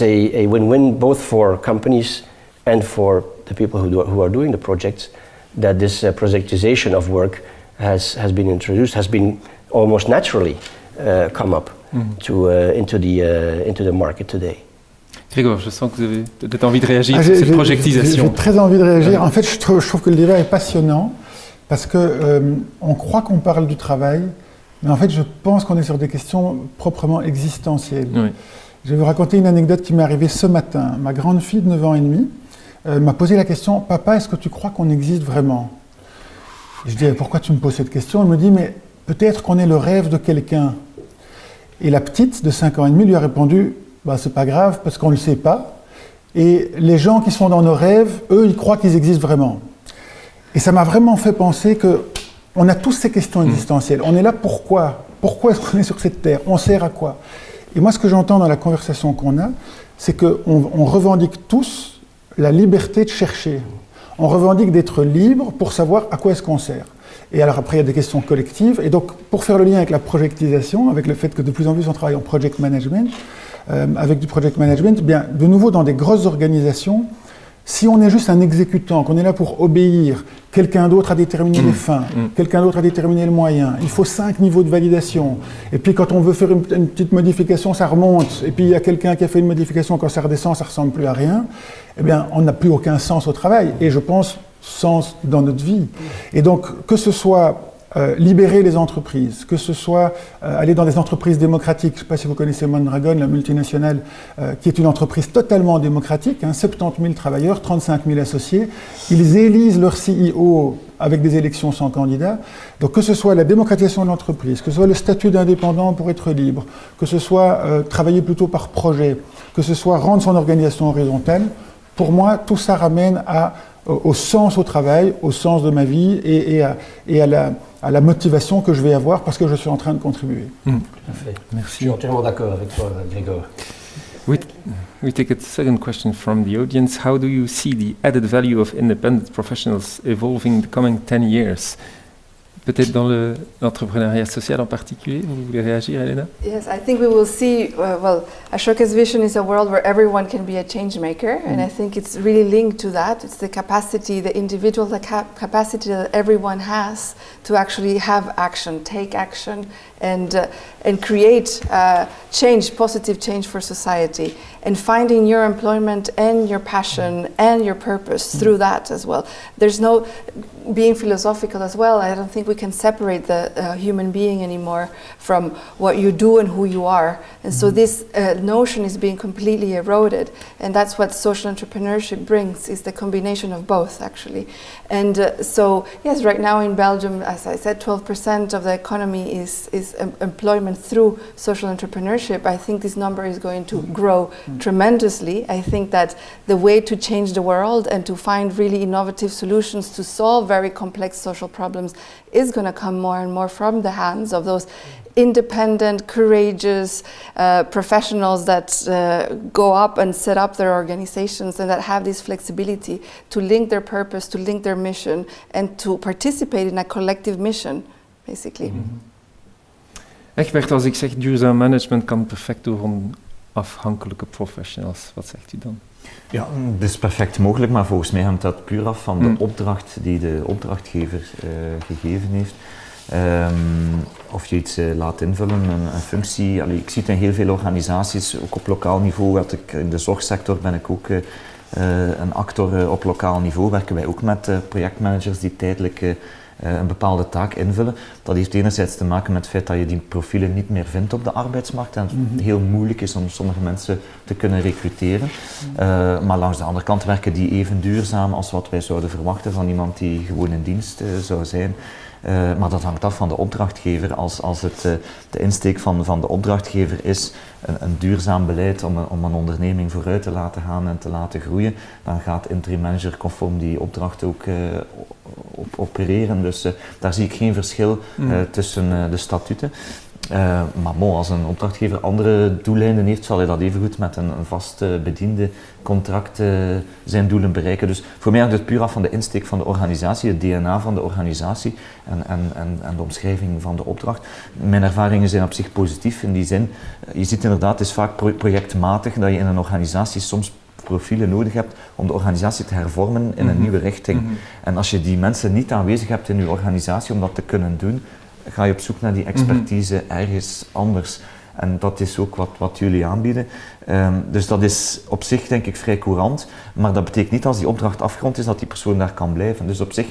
a win-win both for companies and for the people who are doing the projects, that this projectization of work has been introduced, has been almost naturally come up into the market today. Grégoire, je sens que vous avez peut-être envie de réagir sur J'ai cette projectisation. J'ai très envie de réagir. En fait, je trouve que le débat est passionnant parce qu'on croit qu'on parle du travail, mais en fait, je pense qu'on est sur des questions proprement existentielles. Oui. Je vais vous raconter une anecdote qui m'est arrivée ce matin. Ma grande fille de 9 ans et demi m'a posé la question « Papa, est-ce que tu crois qu'on existe vraiment ?» Je dis « Pourquoi tu me poses cette question ?» Elle me dit « Mais peut-être qu'on est le rêve de quelqu'un. » Et la petite de 5 ans et demi lui a répondu « C'est pas grave parce qu'on ne le sait pas. Et les gens qui sont dans nos rêves, eux, ils croient qu'ils existent vraiment. » Et ça m'a vraiment fait penser qu'on a tous ces questions existentielles. On est là pourquoi ? Pourquoi est-ce qu'on est sur cette terre ? On sert à quoi ? Et moi, ce que j'entends dans la conversation qu'on a, c'est qu'on revendique tous la liberté de chercher. On revendique d'être libre pour savoir à quoi est-ce qu'on sert. Et alors après, il y a des questions collectives. Et donc, pour faire le lien avec la projectisation, avec le fait que de plus en plus on travaille en project management, avec du project management, bien, de nouveau, dans des grosses organisations, si on est juste un exécutant, qu'on est là pour obéir, quelqu'un d'autre a déterminé les fins, quelqu'un d'autre a déterminé le moyen, il faut 5 niveaux de validation, et puis quand on veut faire une petite modification, ça remonte, et puis il y a quelqu'un qui a fait une modification, quand ça redescend, ça ne ressemble plus à rien, eh bien, on n'a plus aucun sens au travail, et je pense sens dans notre vie. Et donc, que ce soit libérer les entreprises, que ce soit aller dans des entreprises démocratiques. Je ne sais pas si vous connaissez Mondragon, la multinationale, qui est une entreprise totalement démocratique, 70 000 travailleurs, 35 000 associés. Ils élisent leur CEO avec des élections sans candidat. Donc que ce soit la démocratisation de l'entreprise, que ce soit le statut d'indépendant pour être libre, que ce soit travailler plutôt par projet, que ce soit rendre son organisation horizontale, pour moi, tout ça ramène au sens au travail, au sens de ma vie et à la motivation que je vais avoir parce que je suis en train de contribuer. Tout à fait. Merci. Je suis entièrement d'accord avec toi, Grégoire. We take a second question from the audience. How do you see the added value of independent professionals evolving in the coming 10 years? Peut-être dans l'entrepreneuriat social en particulier, vous voulez réagir, Elena? Yes, I think we will see, Ashoka's vision is a world where everyone can be a change maker, and I think it's really linked to that. It's the capacity, the individual capacity that everyone has to actually have action, take action, and create change, positive change for society, and finding your employment and your passion and your purpose through that as well. There's no, being philosophical as well, I don't think we can separate the human being anymore from what you do and who you are. And so this notion is being completely eroded, and that's what social entrepreneurship brings, is the combination of both, actually. And so, yes, right now in Belgium, as I said, 12% of the economy is employment through social entrepreneurship. I think this number is going to grow tremendously. I think that the way to change the world and to find really innovative solutions to solve very complex social problems is going to come more and more from the hands of those independent, courageous professionals that go up and set up their organizations and that have this flexibility to link their purpose, to link their mission, and to participate in a collective mission, basically. Egbert, als ik zeg duurzaam management kan perfect door onafhankelijke professionals. Wat zegt u dan? Ja, dat is perfect mogelijk, maar volgens mij hangt dat puur af van de opdracht die de opdrachtgever gegeven heeft. Of je iets laat invullen, een functie. Allee, ik zie het in heel veel organisaties, ook op lokaal niveau. In de zorgsector ben ik ook een actor op lokaal niveau. Werken wij ook met projectmanagers die tijdelijk een bepaalde taak invullen. Dat heeft enerzijds te maken met het feit dat je die profielen niet meer vindt op de arbeidsmarkt en het heel moeilijk is om sommige mensen te kunnen recruteren. Maar langs de andere kant werken die even duurzaam als wat wij zouden verwachten van iemand die gewoon in dienst zou zijn. Maar dat hangt af van de opdrachtgever. Als het de insteek van de opdrachtgever is een duurzaam beleid om een onderneming vooruit te laten gaan en te laten groeien, dan gaat interim manager conform die opdracht ook opereren. Dus daar zie ik geen verschil tussen de statuten. Maar als een opdrachtgever andere doeleinden heeft, zal hij dat evengoed met een vast bediende contract zijn doelen bereiken. Dus voor mij hangt het puur af van de insteek van de organisatie, het DNA van de organisatie en de omschrijving van de opdracht. Mijn ervaringen zijn op zich positief in die zin. Je ziet inderdaad, het is vaak projectmatig dat je in een organisatie soms profielen nodig hebt om de organisatie te hervormen in een nieuwe richting. En als je die mensen niet aanwezig hebt in je organisatie om dat te kunnen doen, ga je op zoek naar die expertise ergens anders. En dat is ook wat jullie aanbieden. Dus dat is op zich denk ik vrij courant, maar dat betekent niet als die opdracht afgerond is dat die persoon daar kan blijven. Dus op zich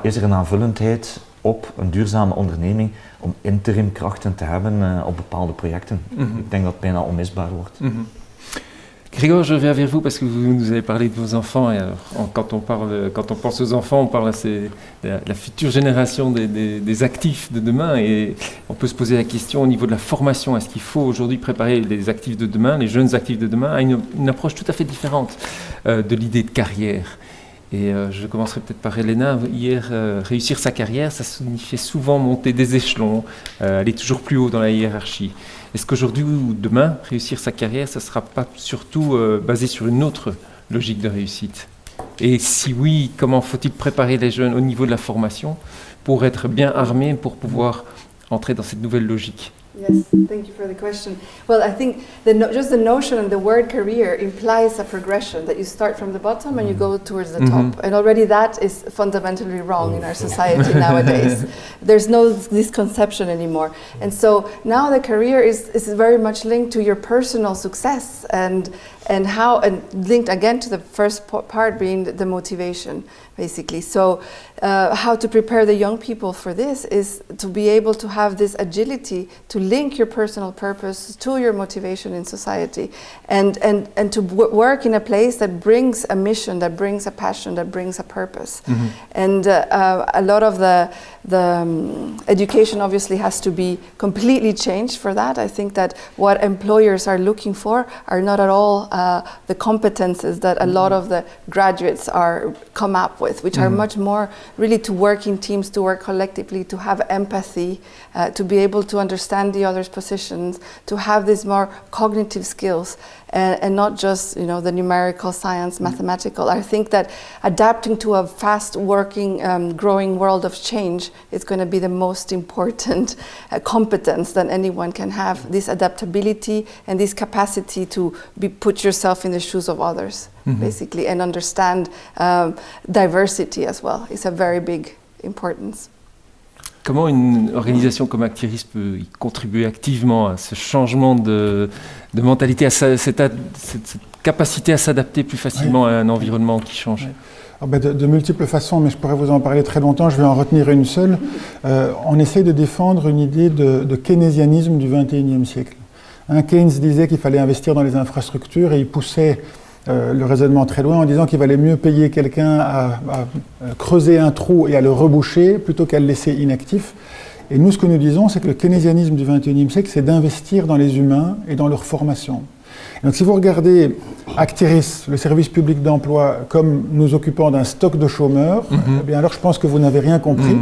is er een aanvullendheid op een duurzame onderneming om interimkrachten te hebben op bepaalde projecten. Ik denk dat het bijna onmisbaar wordt. Grégoire, je reviens vers vous parce que vous nous avez parlé de vos enfants. Et alors, quand on pense aux enfants, on parle de la future génération des actifs de demain. Et on peut se poser la question au niveau de la formation. Est-ce qu'il faut aujourd'hui préparer les actifs de demain, les jeunes actifs de demain, à une approche tout à fait différente de l'idée de carrière? Et je commencerai peut-être par Elena. Hier, réussir sa carrière, ça signifiait souvent monter des échelons, aller toujours plus haut dans la hiérarchie. Est-ce qu'aujourd'hui ou demain, réussir sa carrière, ça ne sera pas surtout basé sur une autre logique de réussite? Et si oui, comment faut-il préparer les jeunes au niveau de la formation pour être bien armés, pour pouvoir entrer dans cette nouvelle logique? Yes, thank you for the question. Well, I think just the notion and the word career implies a progression, that you start from the bottom and you go towards the top. And already that is fundamentally wrong in our society nowadays. There's this conception anymore. And so now the career is very much linked to your personal success and linked again to the first part being the motivation, basically. So how to prepare the young people for this is to be able to have this agility to link your personal purpose to your motivation in society and to work in a place that brings a mission, that brings a passion, that brings a purpose. And a lot of the education obviously has to be completely changed for that. I think that what employers are looking for are not at all the competences that a lot of the graduates come up with, which are much more really to work in teams, to work collectively, to have empathy, to be able to understand the other's positions, to have these more cognitive skills, and not just the numerical science, mathematical. I think that adapting to a fast-working, growing world of change is going to be the most important competence that anyone can have. This adaptability and this capacity to put yourself in the shoes of others, basically, and understand diversity as well is a very big importance. Comment une organisation comme Actiris peut y contribuer activement à ce changement de mentalité, à cette capacité à s'adapter plus facilement à un environnement qui change? De multiples façons, mais je pourrais vous en parler très longtemps, je vais en retenir une seule. On essaie de défendre une idée de keynésianisme du XXIe siècle. Keynes disait qu'il fallait investir dans les infrastructures et il poussait le raisonnement très loin en disant qu'il valait mieux payer quelqu'un à creuser un trou et à le reboucher plutôt qu'à le laisser inactif. Et nous, ce que nous disons, c'est que le keynésianisme du XXIe siècle, c'est d'investir dans les humains et dans leur formation. Donc si vous regardez Actiris, le service public d'emploi, comme nous occupant d'un stock de chômeurs, eh bien alors je pense que vous n'avez rien compris.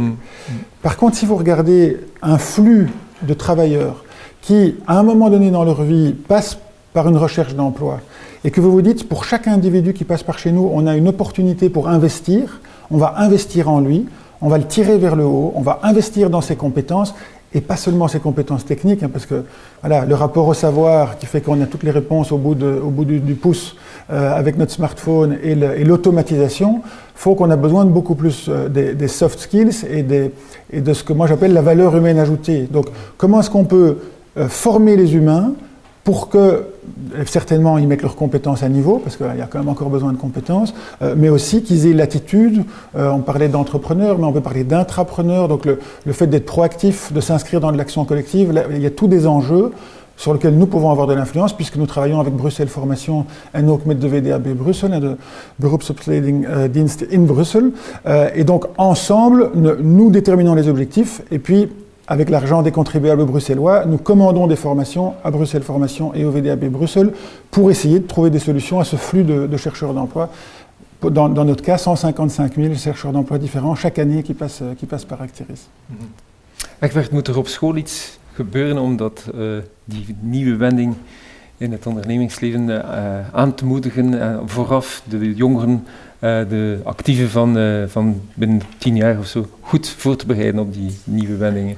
Par contre, si vous regardez un flux de travailleurs qui, à un moment donné dans leur vie, passent par une recherche d'emploi, et que vous vous dites, pour chaque individu qui passe par chez nous, on a une opportunité pour investir, on va investir en lui, on va le tirer vers le haut, on va investir dans ses compétences, et pas seulement ses compétences techniques, parce que voilà, le rapport au savoir qui fait qu'on a toutes les réponses au bout du pouce avec notre smartphone et l'automatisation, faut qu'on a besoin de beaucoup plus des soft skills et de ce que moi j'appelle la valeur humaine ajoutée. Donc comment est-ce qu'on peut former les humains pour que, certainement, ils mettent leurs compétences à niveau, parce qu'il y a quand même encore besoin de compétences, mais aussi qu'ils aient l'attitude, on parlait d'entrepreneurs, mais on peut parler d'intrapreneurs, donc le fait d'être proactif, de s'inscrire dans de l'action collective, là, il y a tous des enjeux sur lesquels nous pouvons avoir de l'influence, puisque nous travaillons avec Bruxelles Formation en ook met de VDAB Brussel, et de beroepsopleidingsdienst in Bruxelles. Et donc, ensemble, nous déterminons les objectifs, et puis, avec l'argent des contribuables bruxellois, nous commandons des formations à Bruxelles Formation et au VDAB Bruxelles pour essayer de trouver des solutions à ce flux de chercheurs d'emploi. Dans notre cas, 155 000 chercheurs d'emploi différents chaque année qui passent par Actiris. Egbert, moet er op school iets gebeuren omdat die nieuwe wending in het ondernemingsleven aan te moedigen, vooraf de jongeren, de actieven van binnen 10 jaar of zo, goed voor te bereiden op die nieuwe wendingen?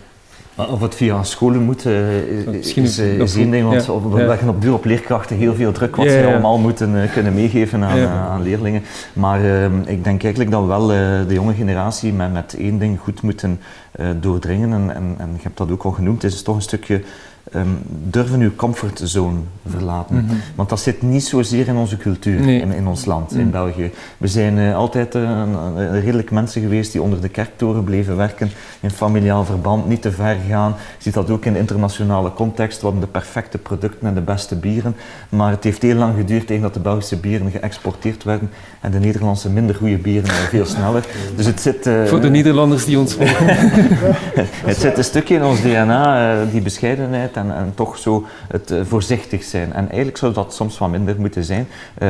Of het via scholen moet, is één ding, want we leggen op duur op leerkrachten heel veel druk wat ze allemaal moeten kunnen meegeven aan leerlingen. Maar ik denk eigenlijk dat we wel de jonge generatie met één ding goed moeten doordringen, en je hebt dat ook al genoemd, is toch een stukje durven uw comfortzone verlaten. Want dat zit niet zozeer in onze cultuur, in ons land, in België. We zijn altijd redelijk mensen geweest die onder de kerktoren bleven werken, in familiaal verband, niet te ver gaan. Je ziet dat ook in de internationale context, we hadden de perfecte producten en de beste bieren, maar het heeft heel lang geduurd tegen dat de Belgische bieren geëxporteerd werden en de Nederlandse minder goede bieren veel sneller. Dus het zit... Voor de Nederlanders die ons volgen. Het zit een stukje in ons DNA, die bescheidenheid en toch zo het voorzichtig zijn. En eigenlijk zou dat soms wat minder moeten zijn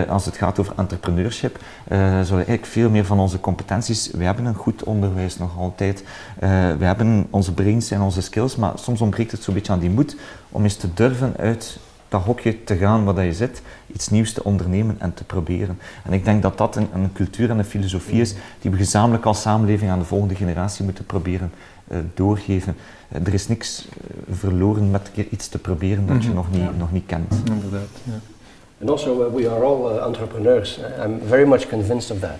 als het gaat over entrepreneurship. Zouden eigenlijk veel meer van onze competenties, we hebben een goed onderwijs nog altijd, we hebben onze brains en onze skills, maar soms ontbreekt het zo'n beetje aan die moed om eens te durven uit dat hokje te gaan waar je zit, iets nieuws te ondernemen en te proberen. En ik denk dat dat een cultuur en een filosofie is die we gezamenlijk als samenleving aan de volgende generatie moeten proberen doorgeven. Er is niks verloren met een keer iets te proberen dat je nog niet kent. Inderdaad, ja. And also we are all entrepreneurs. I'm very much convinced of that.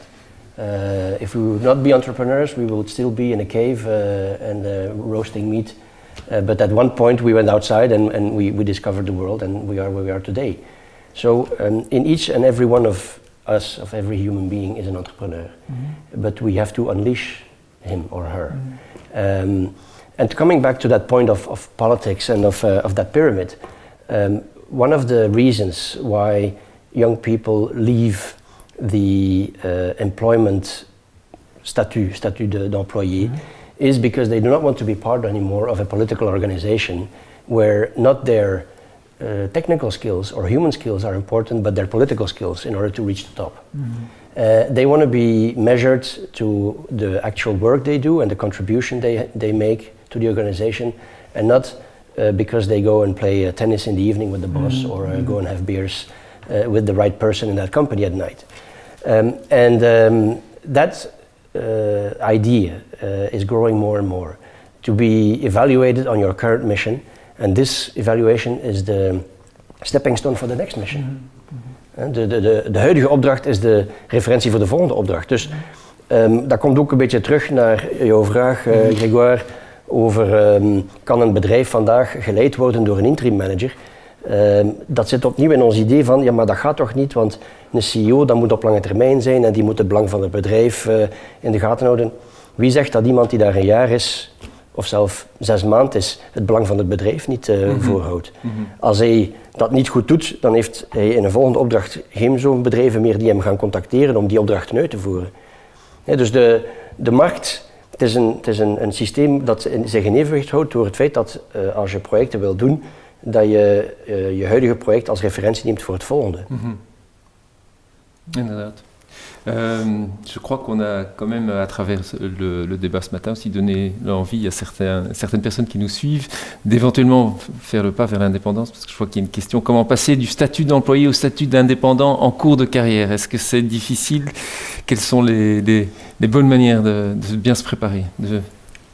If we would not be entrepreneurs, we would still be in a cave and roasting meat. But at one point we went outside and we discovered the world, and we are where we are today. So in each and every one of us, of every human being, is an entrepreneur. But we have to unleash him or her. And coming back to that point of politics and of that pyramid, one of the reasons why young people leave the employment statut d'employé is because they do not want to be part anymore of a political organization where not their technical skills or human skills are important, but their political skills in order to reach the top. They want to be measured to the actual work they do and the contribution they make to the organization, and not because they go and play tennis in the evening with the boss or go and have beers with the right person in that company at night. That idea is growing more and more, to be evaluated on your current mission, and this evaluation is the stepping stone for the next mission. De huidige opdracht is de referentie voor de volgende opdracht. Dus dat komt ook een beetje terug naar jouw vraag, Grégoire, over kan een bedrijf vandaag geleid worden door een interim manager. Dat zit opnieuw in ons idee van, ja maar dat gaat toch niet, want een CEO dat moet op lange termijn zijn en die moet het belang van het bedrijf in de gaten houden. Wie zegt dat iemand die daar een jaar is, of zelfs 6 maanden is, het belang van het bedrijf niet voorhoudt? Als hij dat niet goed doet, dan heeft hij in een volgende opdracht geen zo'n bedrijven meer die hem gaan contacteren om die opdrachten uit te voeren. Dus de markt, het is een systeem dat zich in evenwicht houdt door het feit dat als je projecten wil doen, dat je je huidige project als referentie neemt voor het volgende. Inderdaad. Je crois qu'on a quand même, à travers le débat ce matin, aussi donné l'envie à certaines personnes qui nous suivent d'éventuellement faire le pas vers l'indépendance, parce que je crois qu'il y a une question, comment passer du statut d'employé au statut d'indépendant en cours de carrière? Est-ce que c'est difficile? Quelles sont les bonnes manières de bien se préparer?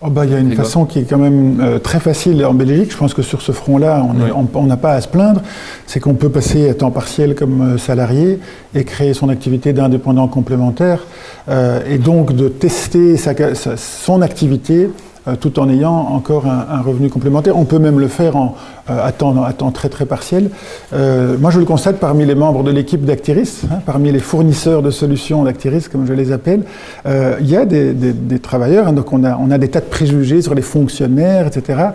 Il y a une façon qui est quand même très facile en Belgique. Je pense que sur ce front-là, on n'a pas à se plaindre. C'est qu'on peut passer à temps partiel comme salarié et créer son activité d'indépendant complémentaire et donc de tester son activité tout en ayant encore un revenu complémentaire. On peut même le faire à temps très très partiel. Moi je le constate parmi les membres de l'équipe d'Actiris, parmi les fournisseurs de solutions d'Actiris comme je les appelle, il y a des travailleurs, donc on a des tas de préjugés sur les fonctionnaires, etc.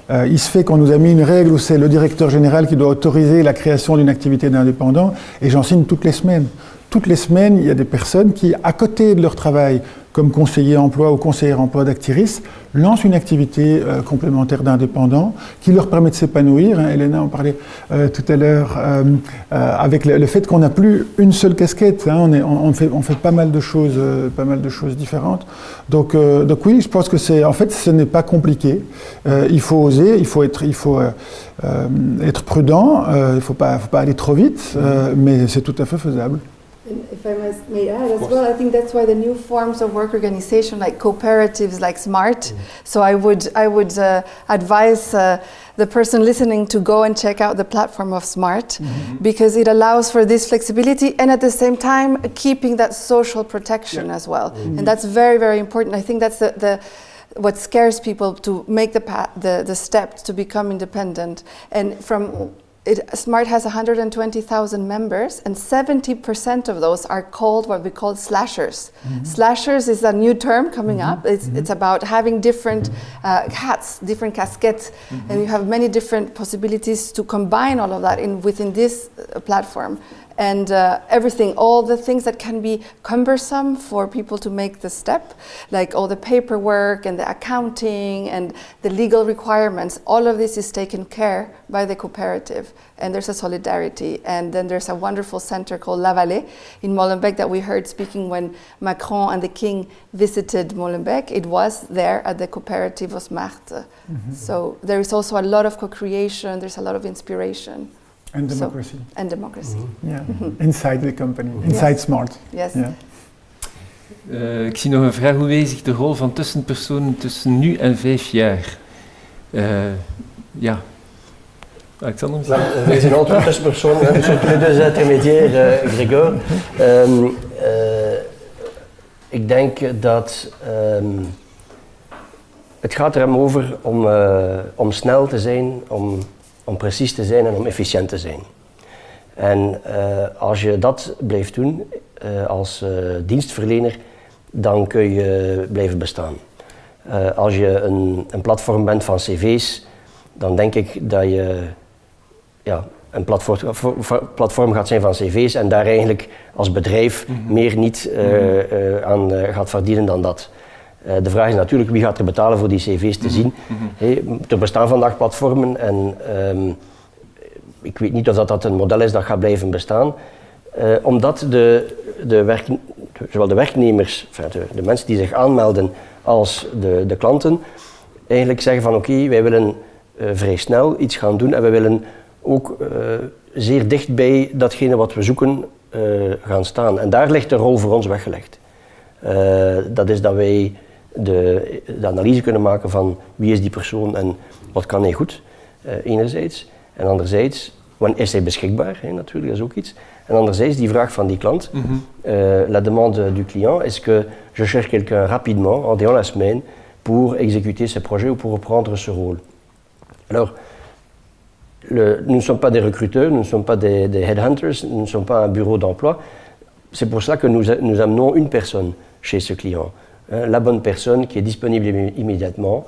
Il se fait qu'on nous a mis une règle où c'est le directeur général qui doit autoriser la création d'une activité d'indépendant, et j'en signe toutes les semaines. Toutes les semaines, il y a des personnes qui, à côté de leur travail, comme conseiller emploi ou conseillère emploi d'Actiris, lancent une activité complémentaire d'indépendant qui leur permet de s'épanouir. Elena en parlait tout à l'heure, avec le fait qu'on n'a plus une seule casquette. On fait pas mal de choses différentes. Donc oui, je pense que ce n'est pas compliqué. Il faut oser, il faut être prudent. Il faut pas aller trop vite, mais c'est tout à fait faisable. And if I may add as well, I think that's why the new forms of work organization, like cooperatives, like SMART. So I would advise the person listening to go and check out the platform of SMART, because it allows for this flexibility and at the same time keeping that social protection as well. And that's very, very important. I think that's what scares people to make the step to become independent. And SMART has 120,000 members, and 70% of those are called what we call slashers. Slashers is a new term coming up. It's about having different hats, different casquettes, and you have many different possibilities to combine all of that within this platform. And everything, all the things that can be cumbersome for people to make the step, like all the paperwork and the accounting and the legal requirements, all of this is taken care by the cooperative. And there's a solidarity. And then there's a wonderful center called La Vallée in Molenbeek that we heard speaking when Macron and the King visited Molenbeek. It was there at the cooperative of SMART. So there is also a lot of co-creation, there's a lot of inspiration. And democracy. And democracy. Yeah. Inside the company, inside SMART. Yes. Yeah. Ik zie nog een vraag. Hoe wees zich de rol van tussenpersonen tussen nu en 5 jaar? Ja. Alexander? Wij zijn altijd tussenpersonen, surtout les deux intermédiaires, Gregor. Ik denk dat het gaat er hem over om snel te zijn, om precies te zijn en om efficiënt te zijn. En als je dat blijft doen als dienstverlener, dan kun je blijven bestaan. Als je een platform bent van cv's, dan denk ik dat je een platform gaat zijn van cv's en daar eigenlijk als bedrijf meer niet aan gaat verdienen dan dat. De vraag is natuurlijk wie gaat er betalen voor die cv's te zien. Er bestaan vandaag platformen en ik weet niet of dat een model is dat gaat blijven bestaan. Omdat zowel de werknemers, de mensen die zich aanmelden als de klanten eigenlijk zeggen van oké, wij willen vrij snel iets gaan doen en we willen ook zeer dicht bij datgene wat we zoeken gaan staan. En daar ligt de rol voor ons weggelegd. Dat is dat wij de analyse kunnen maken van wie is die persoon en wat kan hij goed, enerzijds. En anderzijds, wanneer is hij beschikbaar, natuurlijk, dat is ook iets. En anderzijds die vraag van die klant, la demande du client, est-ce que je cherche quelqu'un rapidement, en dehors la semaine, pour exécuter ce projet ou pour reprendre ce rôle. Alors, nous ne sommes pas des recruteurs, nous ne sommes pas des headhunters, nous ne sommes pas un bureau d'emploi. C'est pour cela que nous amenons une personne chez ce client. La bonne personne qui est disponible immédiatement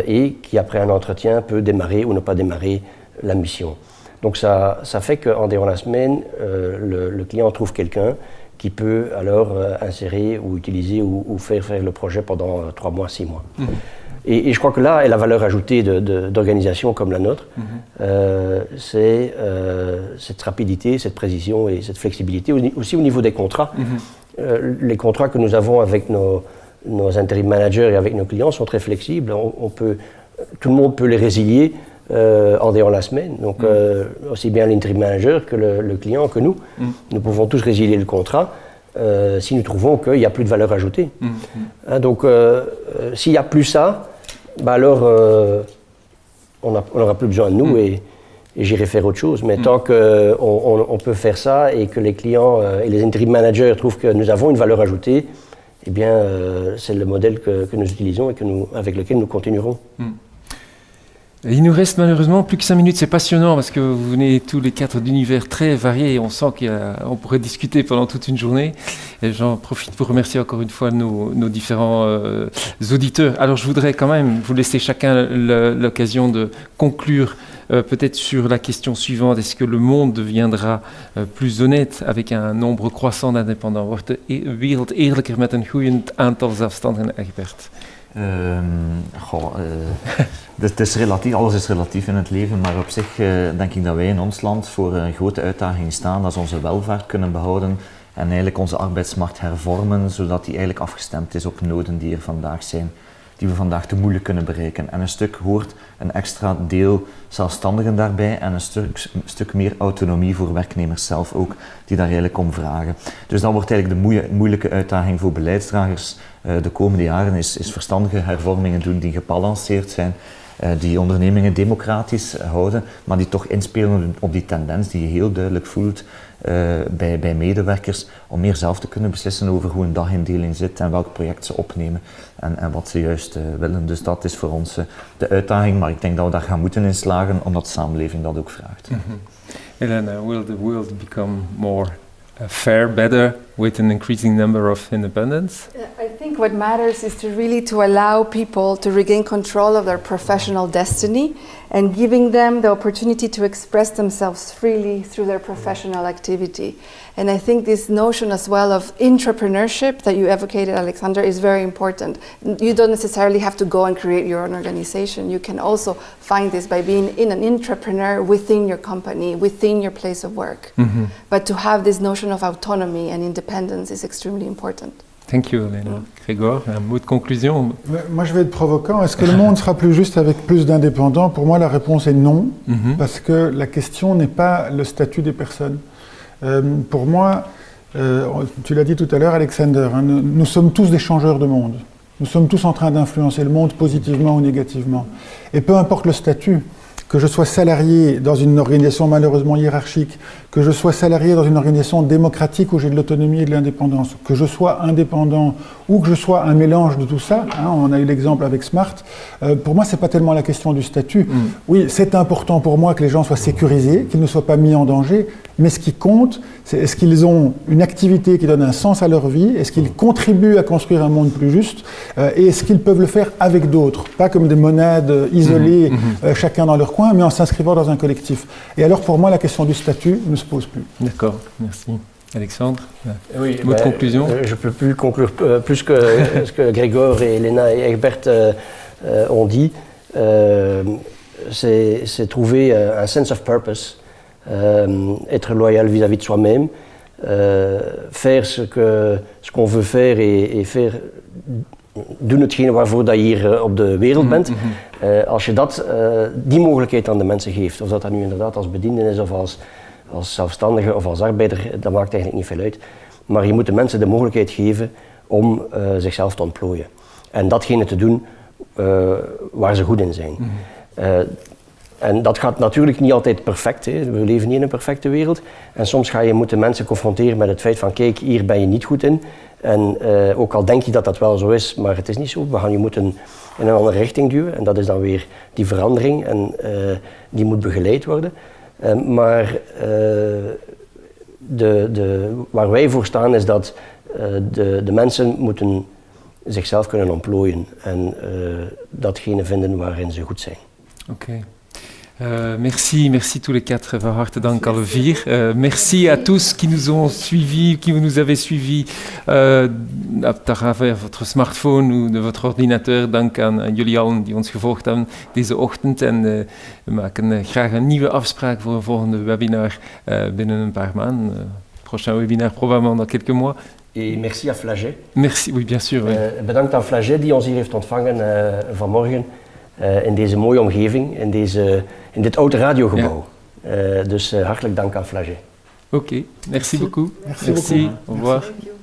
et qui, après un entretien, peut démarrer ou ne pas démarrer la mission. Donc ça fait qu'en dehors de la semaine, le client trouve quelqu'un qui peut alors insérer ou utiliser ou faire le projet pendant 3 mois, 6 mois. Et je crois que là est la valeur ajoutée d'organisations comme la nôtre, c'est cette rapidité, cette précision et cette flexibilité, aussi au niveau des contrats. Les contrats que nous avons avec nos interim managers et avec nos clients sont très flexibles. Tout le monde peut les résilier en dehors de la semaine. Donc aussi bien l'interim manager que le client que nous. Nous pouvons tous résilier le contrat si nous trouvons qu'il n'y a plus de valeur ajoutée. Donc s'il n'y a plus ça, alors on n'aura plus besoin de nous et j'irai faire autre chose. Mais tant qu'on peut faire ça et que les clients et les interim managers trouvent que nous avons une valeur ajoutée, eh bien c'est le modèle que nous utilisons et avec lequel nous continuerons. Il nous reste malheureusement plus que 5 minutes, c'est passionnant parce que vous venez tous les 4 d'univers très variés et on sent qu'on pourrait discuter pendant toute une journée. Et j'en profite pour remercier encore une fois nos différents auditeurs. Alors je voudrais quand même vous laisser chacun l'occasion de conclure peut-être sur la question suivante. Est-ce que le monde deviendra plus honnête avec un nombre croissant d'indépendants? Wordt de wereld eerlijker met een groeiend aantal zelfstandigen, Egbert? Het is relatief, alles is relatief in het leven, maar op zich denk ik dat wij in ons land voor een grote uitdaging staan, dat we onze welvaart kunnen behouden en eigenlijk onze arbeidsmarkt hervormen, zodat die eigenlijk afgestemd is op noden die er vandaag zijn. die we vandaag te moeilijk kunnen bereiken. En een stuk hoort een extra deel zelfstandigen daarbij en een stuk meer autonomie voor werknemers zelf ook, die daar eigenlijk om vragen. Dus dat wordt eigenlijk de moeilijke uitdaging voor beleidsdragers de komende jaren, is verstandige hervormingen doen die gebalanceerd zijn, die ondernemingen democratisch houden, maar die toch inspelen op die tendens die je heel duidelijk voelt bij medewerkers, om meer zelf te kunnen beslissen over hoe een dagindeling zit en welk project ze opnemen en wat ze juist willen. Dus dat is voor ons de uitdaging, maar ik denk dat we daar gaan moeten in slagen, omdat de samenleving dat ook vraagt. Elena, will the world become more fair, better, with an increasing number of independents? I think what matters is to allow people to regain control of their professional destiny and giving them the opportunity to express themselves freely through their professional activity. And I think this notion as well of entrepreneurship that you advocated, Alexander, is very important. You don't necessarily have to go and create your own organization. You can also find this by being an entrepreneur within your company, within your place of work. Mm-hmm. But to have this notion of autonomy and independence is extremely important. Thank you, Elena. Grégoire, un mot de conclusion? Moi, je vais être provocant. Est-ce que le monde sera plus juste avec plus d'indépendants? Pour moi, la réponse est non, parce que la question n'est pas le statut des personnes. Pour moi, tu l'as dit tout à l'heure, Alexander, hein, nous sommes tous des changeurs de monde. Nous sommes tous en train d'influencer le monde positivement ou négativement. Et peu importe le statut, que je sois salarié dans une organisation malheureusement hiérarchique, que je sois salarié dans une organisation démocratique où j'ai de l'autonomie et de l'indépendance, que je sois indépendant ou que je sois un mélange de tout ça, hein, on a eu l'exemple avec Smart, pour moi c'est pas tellement la question du statut. Oui, c'est important pour moi que les gens soient sécurisés, qu'ils ne soient pas mis en danger, mais ce qui compte, c'est est-ce qu'ils ont une activité qui donne un sens à leur vie, est-ce qu'ils contribuent à construire un monde plus juste, et est-ce qu'ils peuvent le faire avec d'autres, pas comme des monades isolées, chacun dans leur coin, mais en s'inscrivant dans un collectif. Et alors pour moi la question du statut ne se pose plus. D'accord, merci. Alexandre, oui, mot de conclusion? Je ne peux plus conclure plus que ce que Grégoire et Elena et Egbert ont dit. C'est trouver un sense of purpose, être loyal vis-à-vis de soi-même, faire ce qu'on veut faire et faire, doen hetgene waarvoor dat je hier op de wereld bent. Als je die mogelijkheid aan de mensen geeft, of dat nu inderdaad als bediende is of als zelfstandige of als arbeider, dat maakt eigenlijk niet veel uit. Maar je moet de mensen de mogelijkheid geven om zichzelf te ontplooien. En datgene te doen waar ze goed in zijn. En dat gaat natuurlijk niet altijd perfect. Hè. We leven niet in een perfecte wereld. En soms moeten mensen confronteren met het feit van kijk, hier ben je niet goed in. En ook al denk je dat dat wel zo is, maar het is niet zo. Je moet in een andere richting duwen. En dat is dan weer die verandering. En die moet begeleid worden. Maar waar wij voor staan is dat de mensen moeten zichzelf kunnen ontplooien en datgene vinden waarin ze goed zijn. Oké. Merci tous les quatre, van harte dank alle vier. Merci à tous qui nous ont suivis, qui nous avez suivis à travers votre smartphone ou de votre ordinateur. Dank aan jullie allen die ons gevolgd hebben deze ochtend. En we maken graag een nieuwe afspraak voor een volgende webinar binnen een paar maanden. Prochain webinar probablement dans quelques mois. Et merci à Flaget. Merci, oui, bien sûr. Oui. Bedankt aan Flaget die ons hier heeft ontvangen vanmorgen. In deze mooie omgeving, in dit oude radiogebouw. Ja. Dus hartelijk dank aan Flaget. Oké, merci beaucoup. Merci beaucoup. Au revoir. Thank you.